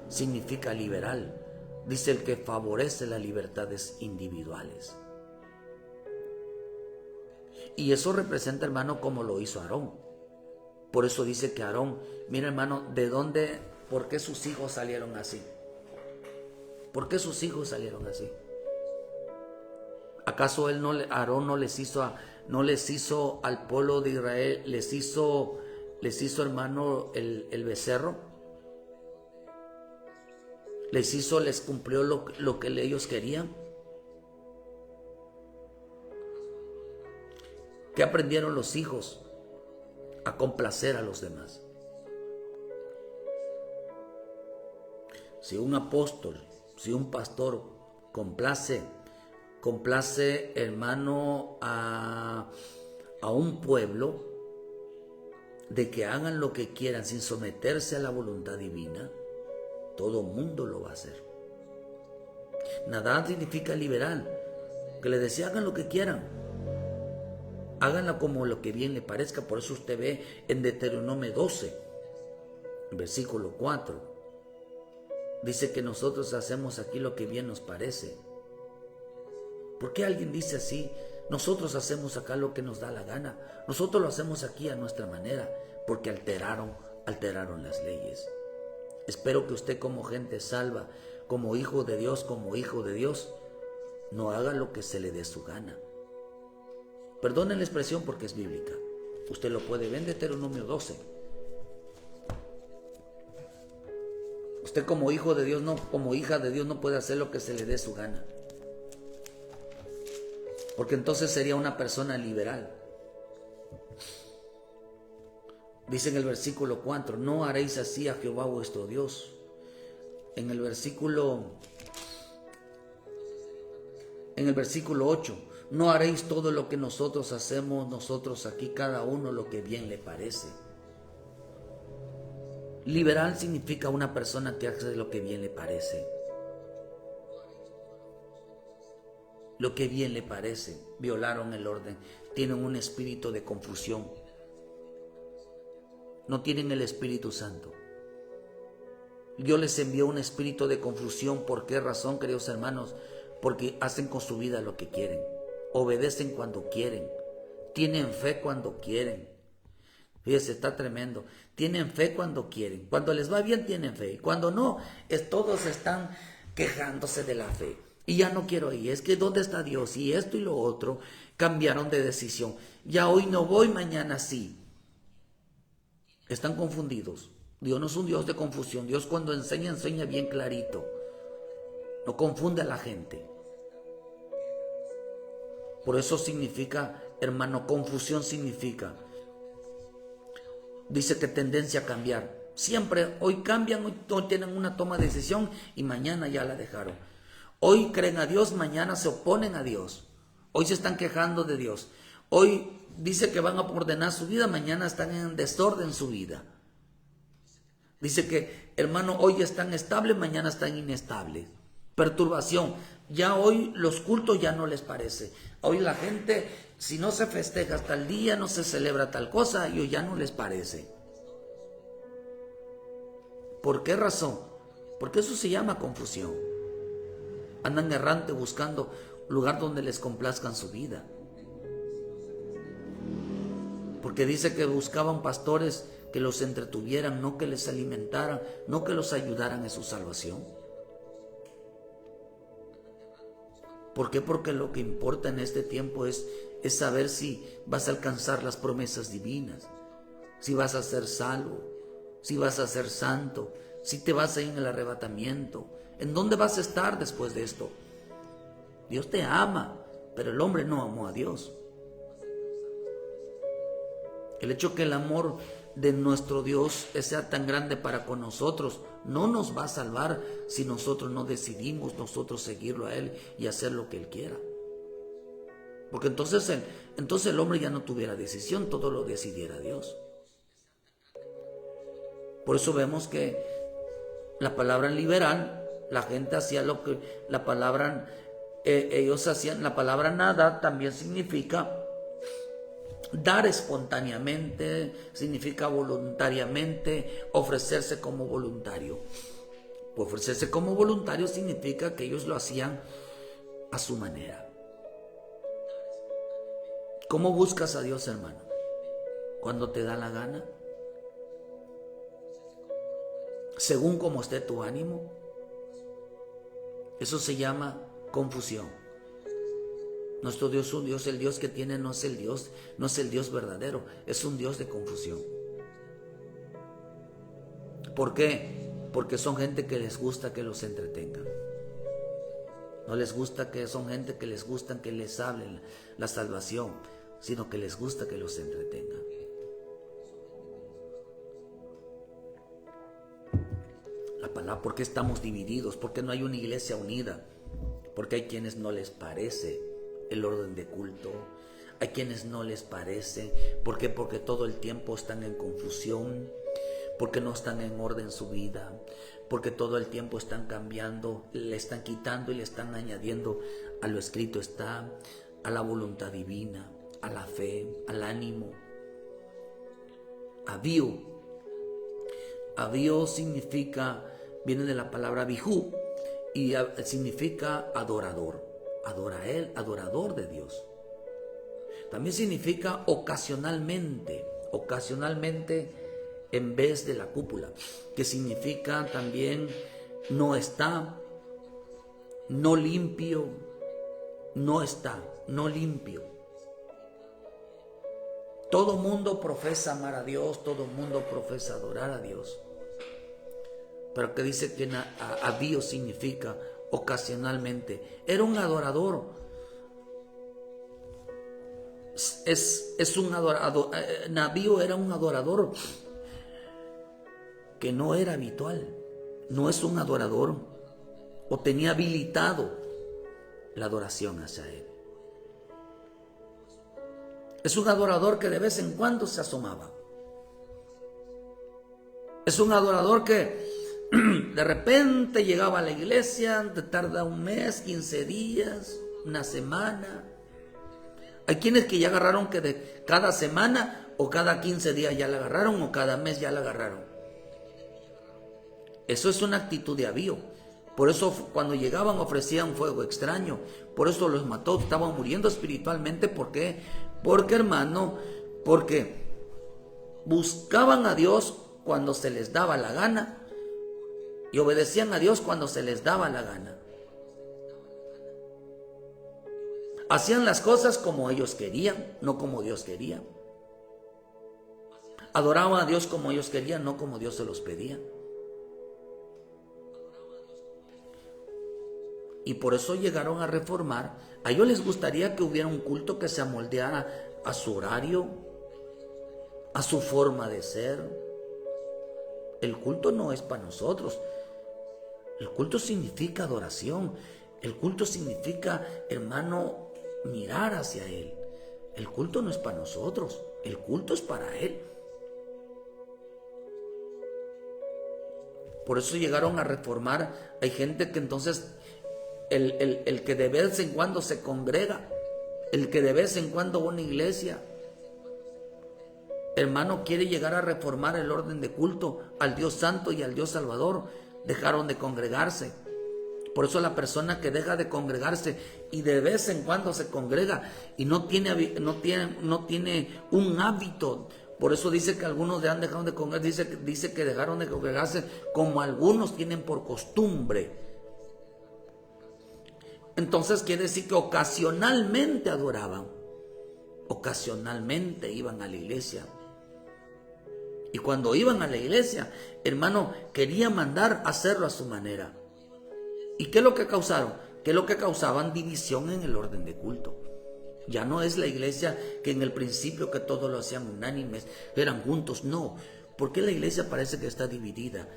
significa liberal. Dice el que favorece las libertades individuales. Y eso representa, hermano, como lo hizo Aarón. Por eso dice que Aarón, mira, hermano, ¿por qué sus hijos salieron así? ¿Por qué sus hijos salieron así? ¿Acaso Aarón no les hizo al pueblo de Israel, les hizo, hermano, el becerro? Les cumplió lo que ellos querían. ¿Qué aprendieron los hijos? A complacer a los demás. Si un apóstol, si un pastor complace complace, hermano, a un pueblo de que hagan lo que quieran sin someterse a la voluntad divina, todo mundo lo va a hacer. Nadab significa liberal, que le decía hagan lo que quieran, háganla como lo que bien le parezca. Por eso usted ve en Deuteronomio 12, versículo 4, dice que nosotros hacemos aquí lo que bien nos parece. ¿Por qué alguien dice así? Nosotros hacemos acá lo que nos da la gana. Nosotros lo hacemos aquí a nuestra manera, porque alteraron las leyes. Espero que usted, como gente salva, como hijo de Dios, no haga lo que se le dé su gana. Perdonen la expresión porque es bíblica. Usted lo puede ver en Deuteronomio 12. Usted como hijo de Dios, como hija de Dios, no puede hacer lo que se le dé su gana. Porque entonces sería una persona liberal. Dice en el versículo 4, no haréis así a Jehová vuestro Dios. En el versículo 8, no haréis todo lo que nosotros hacemos, nosotros aquí, cada uno lo que bien le parece. Liberal significa una persona que hace lo que bien le parece. Lo que bien le parece. Violaron el orden. Tienen un espíritu de confusión. No tienen el Espíritu Santo. Dios les envió un espíritu de confusión. ¿Por qué razón, queridos hermanos? Porque hacen con su vida lo que quieren. Obedecen cuando quieren. Tienen fe cuando quieren. Fíjese, está tremendo. Tienen fe cuando quieren. Cuando les va bien tienen fe. Y cuando no, todos están quejándose de la fe. Y ya no quiero ir. Es que ¿dónde está Dios? Y esto y lo otro. Cambiaron de decisión. Ya hoy no voy, mañana sí. Están confundidos. Dios no es un Dios de confusión. Dios cuando enseña bien clarito. No confunde a la gente. Por eso significa, hermano, confusión significa. Dice que tendencia a cambiar. Siempre, hoy cambian, hoy tienen una toma de decisión y mañana ya la dejaron. Hoy creen a Dios, mañana se oponen a Dios. Hoy se están quejando de Dios. Hoy dice que van a ordenar su vida, mañana están en desorden su vida. Dice que, hermano, hoy están estables, mañana están inestables. Perturbación. Ya hoy los cultos ya no les parece. Hoy la gente, si no se festeja hasta el día, no se celebra tal cosa, y hoy ya no les parece. ¿Por qué razón? Porque eso se llama confusión. Andan errante buscando lugar donde les complazcan su vida. Porque dice que buscaban pastores que los entretuvieran, no que les alimentaran, no que los ayudaran en su salvación. ¿Por qué? Porque lo que importa en este tiempo es saber si vas a alcanzar las promesas divinas, si vas a ser salvo, si vas a ser santo, si te vas a ir en el arrebatamiento. ¿En dónde vas a estar después de esto? Dios te ama, pero el hombre no amó a Dios. El hecho que el amor de nuestro Dios sea tan grande para con nosotros no nos va a salvar si nosotros no decidimos nosotros seguirlo a Él y hacer lo que Él quiera. Porque entonces el hombre ya no tuviera decisión, todo lo decidiera Dios. Por eso vemos que la palabra liberal, la gente hacía lo que la palabra, ellos hacían, la palabra nada también significa dar espontáneamente, significa voluntariamente, ofrecerse como voluntario. Ofrecerse como voluntario significa que ellos lo hacían a su manera. ¿Cómo buscas a Dios, hermano? ¿Cuando te da la gana? ¿Según cómo esté tu ánimo? Eso se llama confusión. Nuestro Dios es un Dios, el Dios que tiene no es el Dios verdadero, es un Dios de confusión. ¿Por qué? Porque son gente que les gusta que los entretengan. No les gusta que son gente que les gusta que les hablen la salvación, sino que les gusta que los entretengan. La palabra, ¿por qué estamos divididos? ¿Por qué no hay una iglesia unida? porque hay quienes no les parece el orden de culto. Hay quienes no les parece. ¿Por qué? Porque todo el tiempo están en confusión, porque no están en orden su vida, porque todo el tiempo están cambiando, le están quitando y le están añadiendo a lo escrito está, a la voluntad divina, a la fe, al ánimo. Avío. Avío significa, viene de la palabra bijú, y significa adorador. Adora a Él, adorador de Dios. También significa ocasionalmente en vez de la cúpula, que significa también no está, no limpio, no está, no limpio. Todo mundo profesa amar a Dios, todo mundo profesa adorar a Dios. Pero que dice que avío significa ocasionalmente. Era un adorador. Es un adorador. Navío era un adorador que no era habitual. No es un adorador o tenía habilitado la adoración hacia Él. Es un adorador que de vez en cuando se asomaba. Es un adorador que de repente llegaba a la iglesia, te tarda un mes, 15 días, una semana. Hay quienes que ya agarraron que de cada semana o cada 15 días ya la agarraron o cada mes ya la agarraron. Eso es una actitud de avío. Por eso cuando llegaban ofrecían fuego extraño. Por eso los mató, estaban muriendo espiritualmente. ¿Por qué? Porque buscaban a Dios cuando se les daba la gana y obedecían a Dios cuando se les daba la gana. Hacían las cosas como ellos querían, no como Dios quería. Adoraban a Dios como ellos querían, no como Dios se los pedía. Y por eso llegaron a reformar. A ellos les gustaría que hubiera un culto que se amoldeara a su horario, a su forma de ser. El culto no es para nosotros. El culto significa adoración. El culto significa, hermano, mirar hacia Él. El culto no es para nosotros. El culto es para Él. Por eso llegaron a reformar. Hay gente que entonces el que de vez en cuando se congrega, el que de vez en cuando va a una iglesia, hermano, quiere llegar a reformar el orden de culto al Dios Santo y al Dios Salvador. Dejaron de congregarse. Por eso la persona que deja de congregarse y de vez en cuando se congrega y no tiene un hábito. Por eso dice que algunos han dejado de congregarse, dice que dejaron de congregarse como algunos tienen por costumbre. Entonces quiere decir que ocasionalmente adoraban, ocasionalmente iban a la iglesia. Y cuando iban a la iglesia, hermano, querían mandar a hacerlo a su manera. ¿Y qué es lo que causaron? ¿Qué es lo que causaban? División en el orden de culto. Ya no es la iglesia que en el principio que todos lo hacían unánimes, eran juntos, no. ¿Por qué la iglesia parece que está dividida?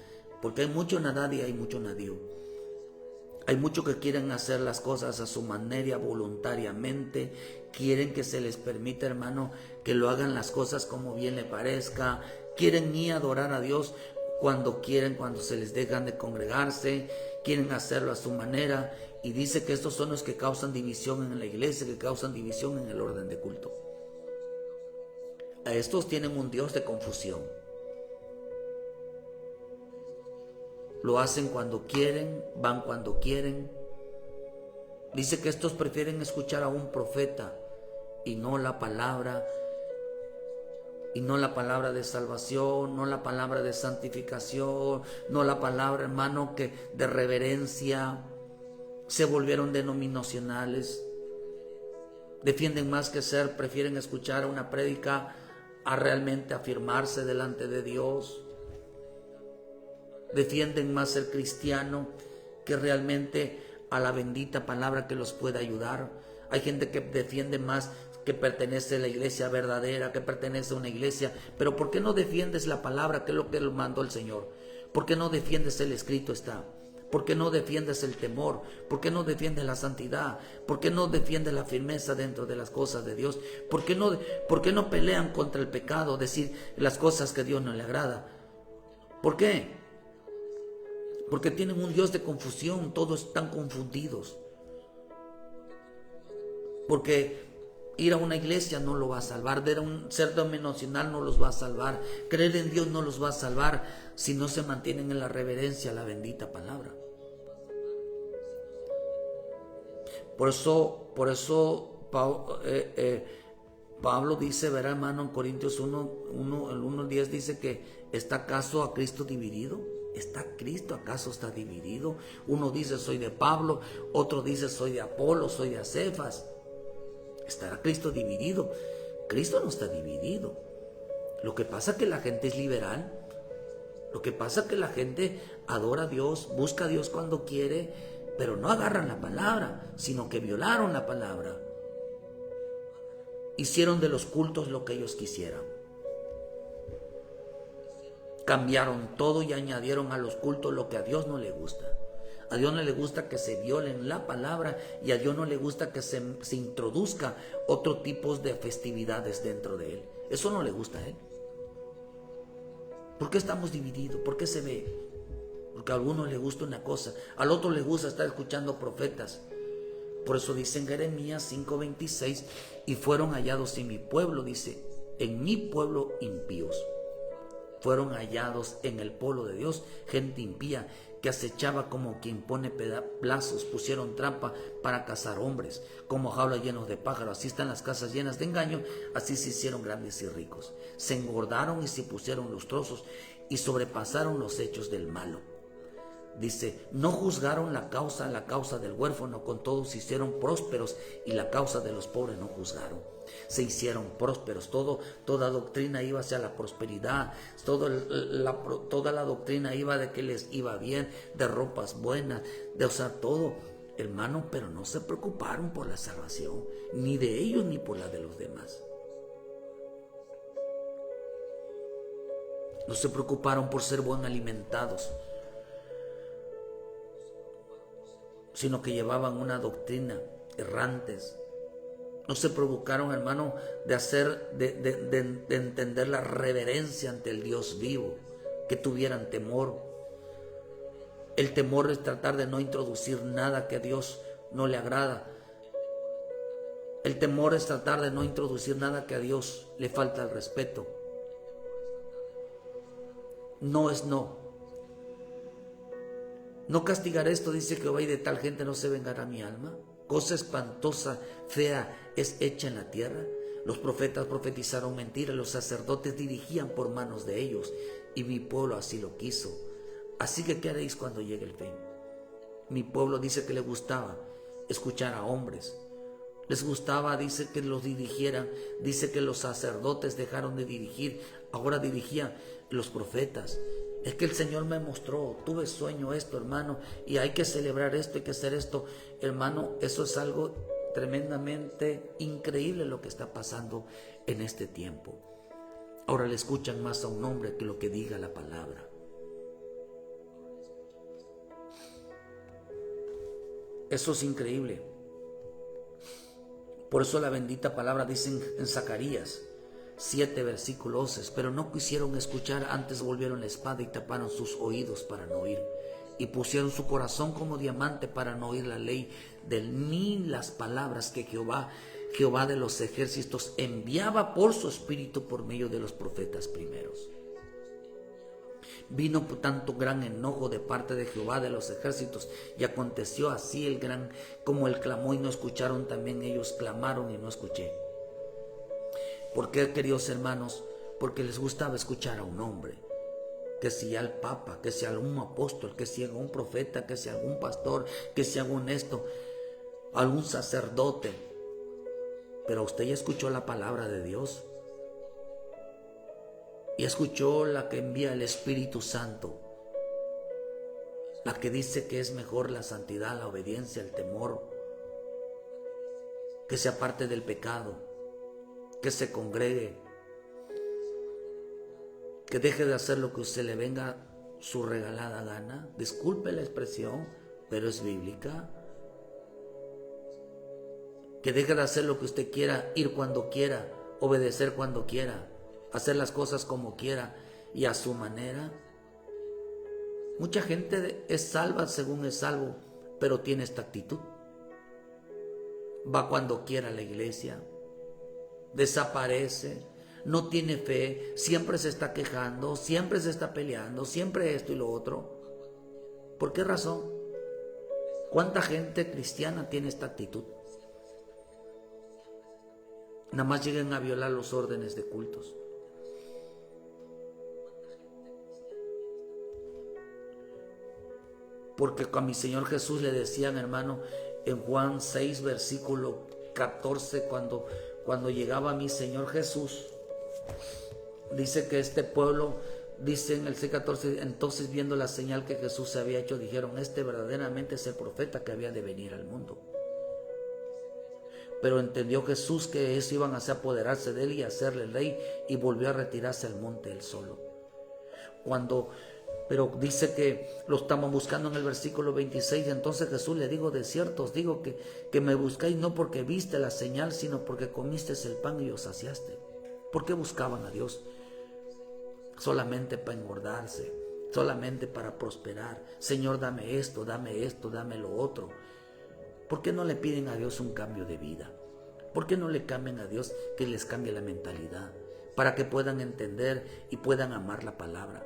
Porque hay mucho nadad y hay mucho nadío. Hay muchos que quieren hacer las cosas a su manera, voluntariamente. Quieren que se les permita, hermano, que lo hagan las cosas como bien le parezca. Quieren ni adorar a Dios cuando quieren, cuando se les dejan de congregarse. Quieren hacerlo a su manera. Y dice que estos son los que causan división en la iglesia, que causan división en el orden de culto. A estos tienen un Dios de confusión. Lo hacen cuando quieren, van cuando quieren. Dice que estos prefieren escuchar a un profeta y no la palabra, de salvación, no la palabra de santificación, no la palabra, hermano, que de reverencia. Se volvieron denominacionales. Defienden más que prefieren escuchar una prédica a realmente afirmarse delante de Dios. Defienden más ser cristiano que realmente a la bendita palabra que los puede ayudar. Hay gente que defiende más que pertenece a la iglesia verdadera, que pertenece a una iglesia. Pero ¿por qué no defiendes la palabra que es lo que mandó el Señor? ¿Por qué no defiendes el escrito está? ¿Por qué no defiendes el temor? ¿Por qué no defiendes la santidad? ¿Por qué no defiendes la firmeza dentro de las cosas de Dios? ¿Por qué no pelean contra el pecado, decir las cosas que a Dios no le agrada? ¿Por qué? Porque tienen un Dios de confusión, todos están confundidos. Porque ir a una iglesia no lo va a salvar, ver un ser denominacional no los va a salvar, creer en Dios no los va a salvar si no se mantienen en la reverencia a la bendita palabra. Por eso Pablo dice, verá hermano, en Corintios 1:10 dice que ¿está acaso a Cristo dividido? ¿Está Cristo acaso está dividido? Uno dice soy de Pablo, otro dice soy de Apolo, soy de Cefas. ¿Estará Cristo dividido? Cristo no está dividido. Lo que pasa es que la gente es liberal. Lo que pasa es que la gente adora a Dios, busca a Dios cuando quiere, pero no agarran la palabra, sino que violaron la palabra. Hicieron de los cultos lo que ellos quisieran. Cambiaron todo y añadieron a los cultos lo que a Dios no le gusta. A Dios no le gusta que se violen la palabra y a Dios no le gusta que se introduzca otro tipo de festividades dentro de Él. Eso no le gusta a Él. ¿Por qué estamos divididos? ¿Por qué se ve? Porque a alguno le gusta una cosa, al otro le gusta estar escuchando profetas. Por eso dice en Jeremías 5:26, y fueron hallados en mi pueblo, dice, en mi pueblo impíos. Fueron hallados en el pueblo de Dios, gente impía que acechaba como quien pone plazos, pusieron trampa para cazar hombres, como jaulas llenos de pájaros. Así están las casas llenas de engaño, así se hicieron grandes y ricos. Se engordaron y se pusieron lustrosos y sobrepasaron los hechos del malo. Dice, no juzgaron la causa del huérfano, con todos se hicieron prósperos y la causa de los pobres no juzgaron. Se hicieron prósperos, toda doctrina iba hacia la prosperidad, toda la doctrina iba de que les iba bien, de ropas buenas, de usar todo, hermano, pero no se preocuparon por la salvación, ni de ellos ni por la de los demás. No se preocuparon por ser buen alimentados, sino que llevaban una doctrina errantes. No se provocaron, hermano, de entender la reverencia ante el Dios vivo, que tuvieran temor. El temor es tratar de no introducir nada que a Dios no le agrada. El temor es tratar de no introducir nada que a Dios le falta el respeto. No es no. No castigaré esto, dice Jehová, y de tal gente no se vengará mi alma. Cosa espantosa, fea es hecha en la tierra. Los profetas profetizaron mentiras, los sacerdotes dirigían por manos de ellos, y mi pueblo así lo quiso. Así que, ¿qué haréis cuando llegue el fin? Mi pueblo dice que le gustaba escuchar a hombres. Les gustaba, dice, que los dirigieran. Dice que los sacerdotes dejaron de dirigir, ahora dirigían los profetas. Es que el Señor me mostró, tuve sueño esto, hermano, y hay que celebrar esto, hay que hacer esto. Hermano, eso es algo tremendamente increíble lo que está pasando en este tiempo. Ahora le escuchan más a un hombre que lo que diga la palabra. Eso es increíble. Por eso la bendita palabra dice en Zacarías 7, versículo 11, pero no quisieron escuchar, antes volvieron la espada y taparon sus oídos para no oír, y pusieron su corazón como diamante para no oír la ley ni las palabras que Jehová de los ejércitos enviaba por su espíritu por medio de los profetas primeros. Vino por tanto gran enojo de parte de Jehová de los ejércitos, y aconteció así como él clamó y no escucharon, también ellos clamaron y no escuché. ¿Por qué, queridos hermanos? Porque les gustaba escuchar a un hombre, que sea el papa, que sea algún apóstol, que sea algún profeta, que sea algún pastor, que sea algún algún sacerdote. Pero usted ya escuchó la palabra de Dios, y escuchó la que envía el Espíritu Santo, la que dice que es mejor la santidad, la obediencia, el temor, que se aparte del pecado, que se congregue, que deje de hacer lo que se le venga su regalada gana. Disculpe la expresión, pero es bíblica. Que deje de hacer lo que usted quiera, ir cuando quiera, obedecer cuando quiera, hacer las cosas como quiera y a su manera. Mucha gente es salva según es salvo, pero tiene esta actitud. Va cuando quiera a la iglesia, desaparece, no tiene fe, siempre se está quejando, siempre se está peleando, siempre esto y lo otro. ¿Por qué razón? ¿Cuánta gente cristiana tiene esta actitud? Nada más lleguen a violar los órdenes de cultos. Porque a mi Señor Jesús le decían, hermano, en Juan 6, versículo 14, cuando llegaba mi Señor Jesús, dice que este pueblo, dice en el 6:14, entonces viendo la señal que Jesús se había hecho, dijeron, este verdaderamente es el profeta que había de venir al mundo. Pero entendió Jesús que eso iban a hacer apoderarse de él y hacerle rey, y volvió a retirarse al monte él solo. Pero dice que lo estamos buscando en el versículo 26. Entonces Jesús le dijo, de cierto os digo que me buscáis no porque viste la señal, sino porque comiste el pan y os saciaste. ¿Por qué buscaban a Dios? Solamente para engordarse, solamente para prosperar. Señor, dame esto, dame lo otro. ¿Por qué no le piden a Dios un cambio de vida? ¿Por qué no le cambian a Dios que les cambie la mentalidad? Para que puedan entender y puedan amar la palabra.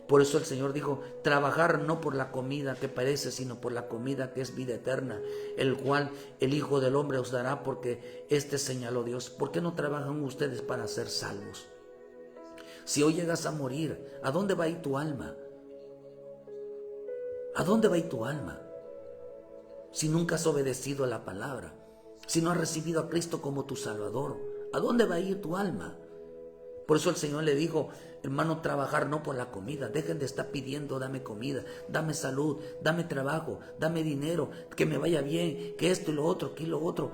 Por eso el Señor dijo, trabajar no por la comida que perece, sino por la comida que es vida eterna, el cual el Hijo del Hombre os dará, porque señaló Dios. ¿Por qué no trabajan ustedes para ser salvos? Si hoy llegas a morir, ¿a dónde va a ir tu alma? ¿A dónde va a ir tu alma? Si nunca has obedecido a la palabra, si no has recibido a Cristo como tu Salvador, ¿a dónde va a ir tu alma? Por eso el Señor le dijo, hermano, trabajar no por la comida. Dejen de estar pidiendo, dame comida, dame salud, dame trabajo, dame dinero, que me vaya bien, que esto y lo otro, que lo otro.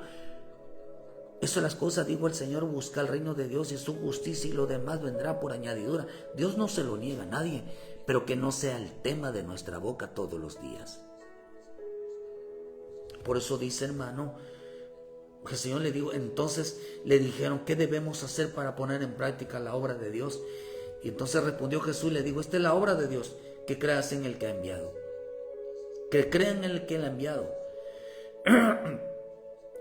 Eso es las cosas, dijo el Señor, busca el reino de Dios y su justicia y lo demás vendrá por añadidura. Dios no se lo niega a nadie, pero que no sea el tema de nuestra boca todos los días. Por eso dice, hermano, el Señor le dijo, entonces le dijeron, ¿qué debemos hacer para poner en práctica la obra de Dios? Y entonces respondió Jesús y le dijo, esta es la obra de Dios, que creas en el que ha enviado. Que crean en el que le ha enviado.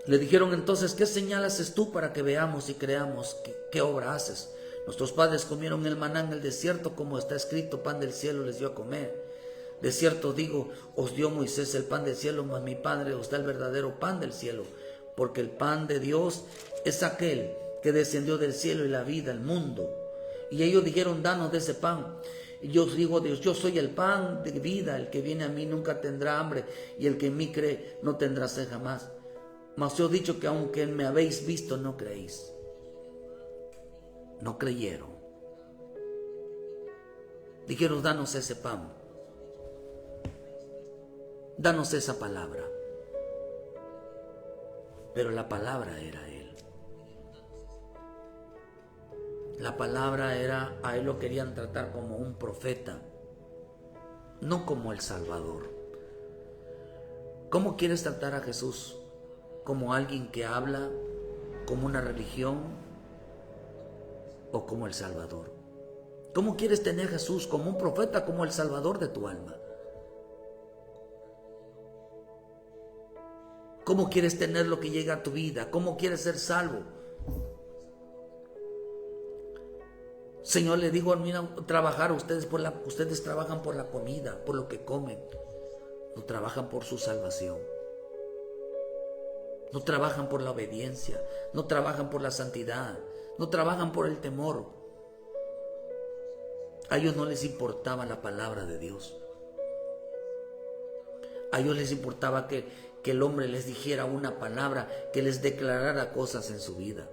Le dijeron entonces, ¿qué señal haces tú para que veamos y creamos? ¿Qué obra haces? Nuestros padres comieron el maná en el desierto, como está escrito, pan del cielo les dio a comer. De cierto digo, os dio Moisés el pan del cielo, mas mi Padre os da el verdadero pan del cielo. Porque el pan de Dios es aquel que descendió del cielo y la vida, el mundo. Y ellos dijeron, danos de ese pan. Y yo os digo, Dios, yo soy el pan de vida, el que viene a mí nunca tendrá hambre, y el que en mí cree no tendrá sed jamás. Mas yo he dicho que aunque me habéis visto, no creéis. No creyeron. Dijeron, danos ese pan. Danos esa palabra. Pero la palabra era Él. La palabra era, a Él lo querían tratar como un profeta, no como el Salvador. ¿Cómo quieres tratar a Jesús? ¿Como alguien que habla, como una religión o como el Salvador? ¿Cómo quieres tener a Jesús? ¿Como un profeta, como el Salvador de tu alma? ¿Cómo quieres tener lo que llega a tu vida? ¿Cómo quieres ser salvo? Señor le dijo, mira, trabajar, ustedes trabajan por la comida, por lo que comen. No trabajan por su salvación. No trabajan por la obediencia. No trabajan por la santidad. No trabajan por el temor. A ellos no les importaba la palabra de Dios. A ellos les importaba que el hombre les dijera una palabra, que les declarara cosas en su vida.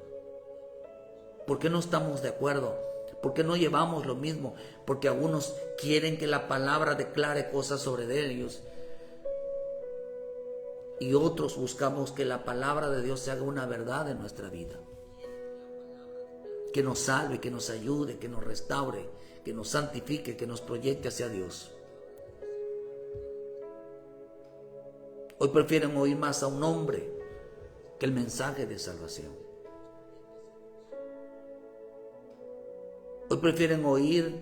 ¿Por qué no estamos de acuerdo? ¿Por qué no llevamos lo mismo? Porque algunos quieren que la palabra declare cosas sobre ellos. Y otros buscamos que la palabra de Dios se haga una verdad en nuestra vida. que nos salve, que nos ayude, que nos restaure, que nos santifique, que nos proyecte hacia Dios. Hoy prefieren oír más a un hombre que el mensaje de salvación. Hoy prefieren oír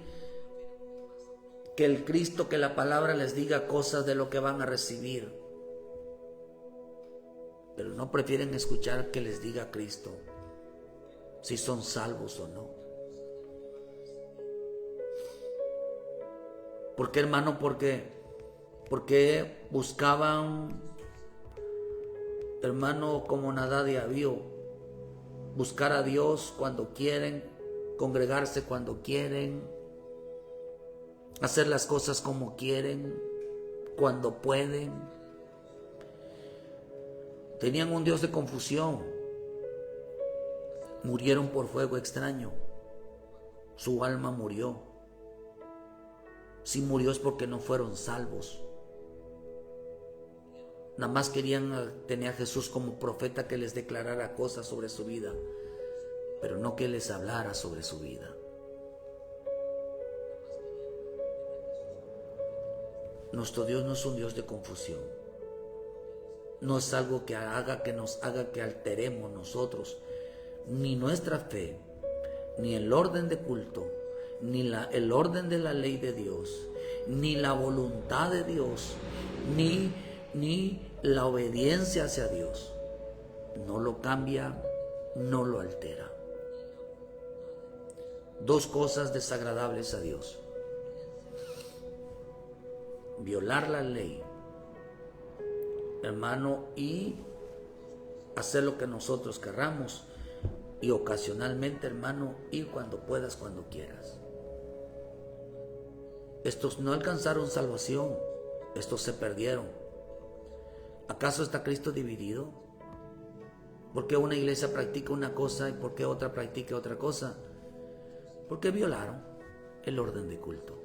que el Cristo, que la palabra les diga cosas de lo que van a recibir. Pero no prefieren escuchar que les diga Cristo si son salvos o no. ¿Por qué, hermano? Porque buscaban, hermano, como nada de avío, buscar a Dios cuando quieren, congregarse cuando quieren, hacer las cosas como quieren, cuando pueden. Tenían un Dios de confusión. Murieron por fuego extraño. Su alma murió. Si murió es porque no fueron salvos. Nada más querían tener a Jesús como profeta que les declarara cosas sobre su vida, pero no que les hablara sobre su vida. Nuestro Dios no es un Dios de confusión. No es algo que nos haga que alteremos nosotros ni nuestra fe, ni el orden de culto, ni el orden de la ley de Dios, ni la voluntad de Dios, ni la obediencia hacia Dios. No lo cambia, no lo altera. Dos cosas desagradables a Dios: violar la ley, hermano, y hacer lo que nosotros querramos, y ocasionalmente, hermano, ir cuando puedas, cuando quieras. Estos no alcanzaron salvación, estos se perdieron. ¿Acaso está Cristo dividido? ¿Por qué una iglesia practica una cosa y por qué otra practica otra cosa? Porque violaron el orden de culto,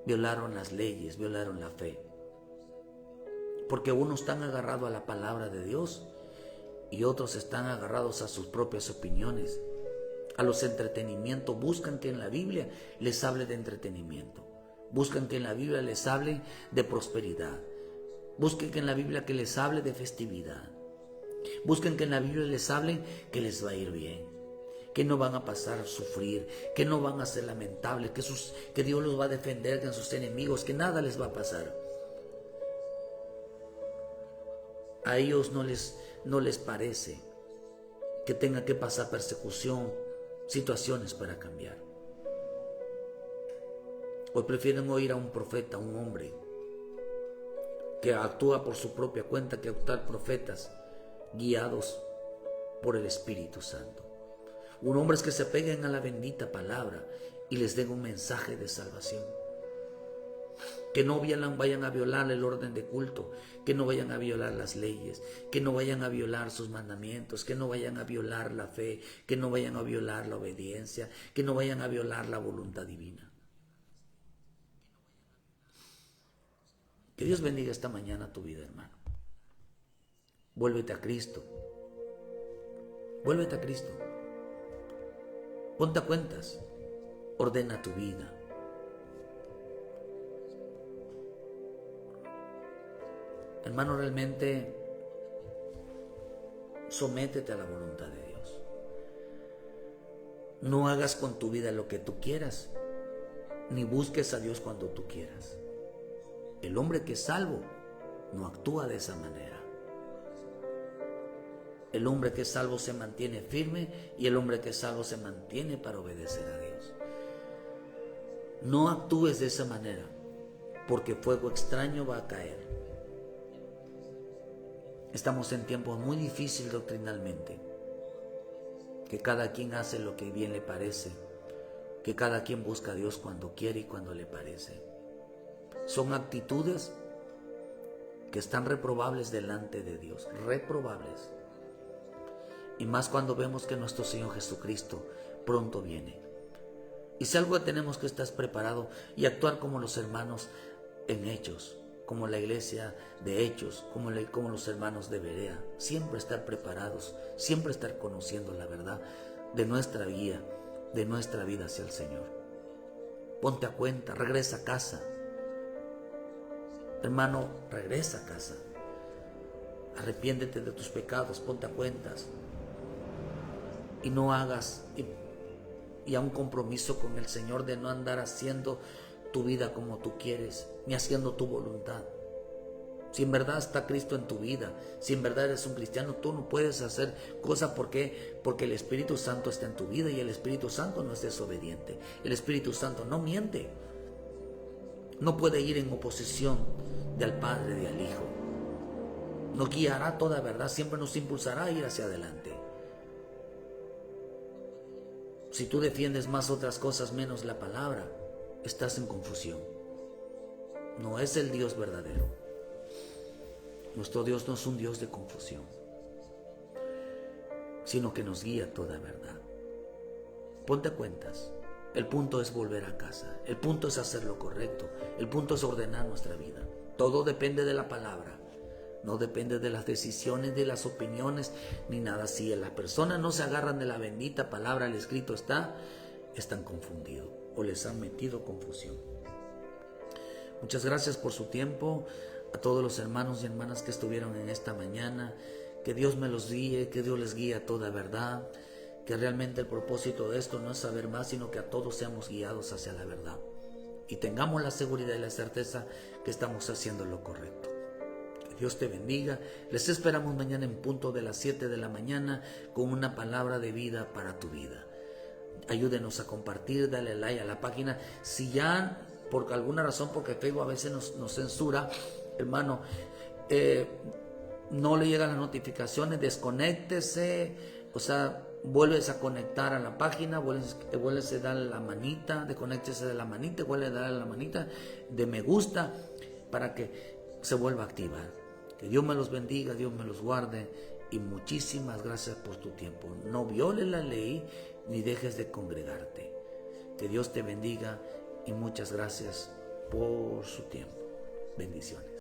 violaron las leyes, violaron la fe. Porque unos están agarrados a la palabra de Dios y otros están agarrados a sus propias opiniones, a los entretenimientos. Buscan que en la Biblia les hable de entretenimiento, buscan que en la Biblia les hable de prosperidad, busquen que en la Biblia que les hable de festividad, busquen que en la Biblia les hable que les va a ir bien, que no van a pasar a sufrir, que no van a ser lamentables, que Dios los va a defender de sus enemigos, que nada les va a pasar. A ellos no les parece que tenga que pasar persecución, situaciones para cambiar. Hoy prefieren oír a un profeta, a un hombre que actúa por su propia cuenta, que actuar profetas guiados por el Espíritu Santo. Un hombre es que se peguen a la bendita palabra y les den un mensaje de salvación. Que no vayan a violar el orden de culto, que no vayan a violar las leyes, que no vayan a violar sus mandamientos, que no vayan a violar la fe, que no vayan a violar la obediencia, que no vayan a violar la voluntad divina. Que Dios bendiga esta mañana tu vida, hermano. Vuélvete a Cristo. Vuélvete a Cristo. Ponte a cuentas. Ordena tu vida. Hermano, realmente sométete a la voluntad de Dios. No hagas con tu vida lo que tú quieras, ni busques a Dios cuando tú quieras. El hombre que es salvo no actúa de esa manera. El hombre que es salvo se mantiene firme y el hombre que es salvo se mantiene para obedecer a Dios. No actúes de esa manera, porque fuego extraño va a caer. Estamos en tiempos muy difíciles doctrinalmente, que cada quien hace lo que bien le parece, que cada quien busca a Dios cuando quiere y cuando le parece. Son actitudes que están reprobables delante de Dios, reprobables. Y más cuando vemos que nuestro Señor Jesucristo pronto viene. Y si algo tenemos que estar preparado y actuar como los hermanos en Hechos, como la iglesia de Hechos, como los hermanos de Berea. Siempre estar preparados, siempre estar conociendo la verdad, de nuestra guía, de nuestra vida hacia el Señor. Ponte a cuenta, regresa a casa. Hermano, regresa a casa. Arrepiéntete de tus pecados, ponte a cuentas. Y no hagas y a un compromiso con el Señor de no andar haciendo tu vida como tú quieres, ni haciendo tu voluntad. Si en verdad está Cristo en tu vida, si en verdad eres un cristiano, tú no puedes hacer cosas porque el Espíritu Santo está en tu vida y el Espíritu Santo no es desobediente. El Espíritu Santo no miente. No puede ir en oposición del Padre y al Hijo. Nos guiará toda verdad, siempre nos impulsará a ir hacia adelante. Si tú defiendes más otras cosas menos la palabra, estás en confusión. No es el Dios verdadero. Nuestro Dios no es un Dios de confusión, sino que nos guía toda verdad. Ponte cuentas. El punto es volver a casa. El punto es hacer lo correcto. El punto es ordenar nuestra vida. Todo depende de la palabra. No depende de las decisiones, de las opiniones, ni nada así. Las personas no se agarran de la bendita palabra, el escrito están confundidos o les han metido confusión. Muchas gracias por su tiempo. A todos los hermanos y hermanas que estuvieron en esta mañana, que Dios me los guíe, que Dios les guíe a toda verdad, que realmente el propósito de esto no es saber más, sino que a todos seamos guiados hacia la verdad y tengamos la seguridad y la certeza que estamos haciendo lo correcto. Que Dios te bendiga. Les esperamos mañana en punto de las 7 de la mañana con una palabra de vida para tu vida. Ayúdenos a compartir, dale like a la página. Si ya por alguna razón, porque Facebook a veces nos censura, hermano, no le llegan las notificaciones, desconéctese, o sea, vuelves a conectar a la página, vuelves a dar la manita, desconéctese de la manita, vuelve a dar la manita de me gusta para que se vuelva a activar. Que Dios me los bendiga, Dios me los guarde y muchísimas gracias por tu tiempo. No violes la ley ni dejes de congregarte. Que Dios te bendiga y muchas gracias por su tiempo. Bendiciones.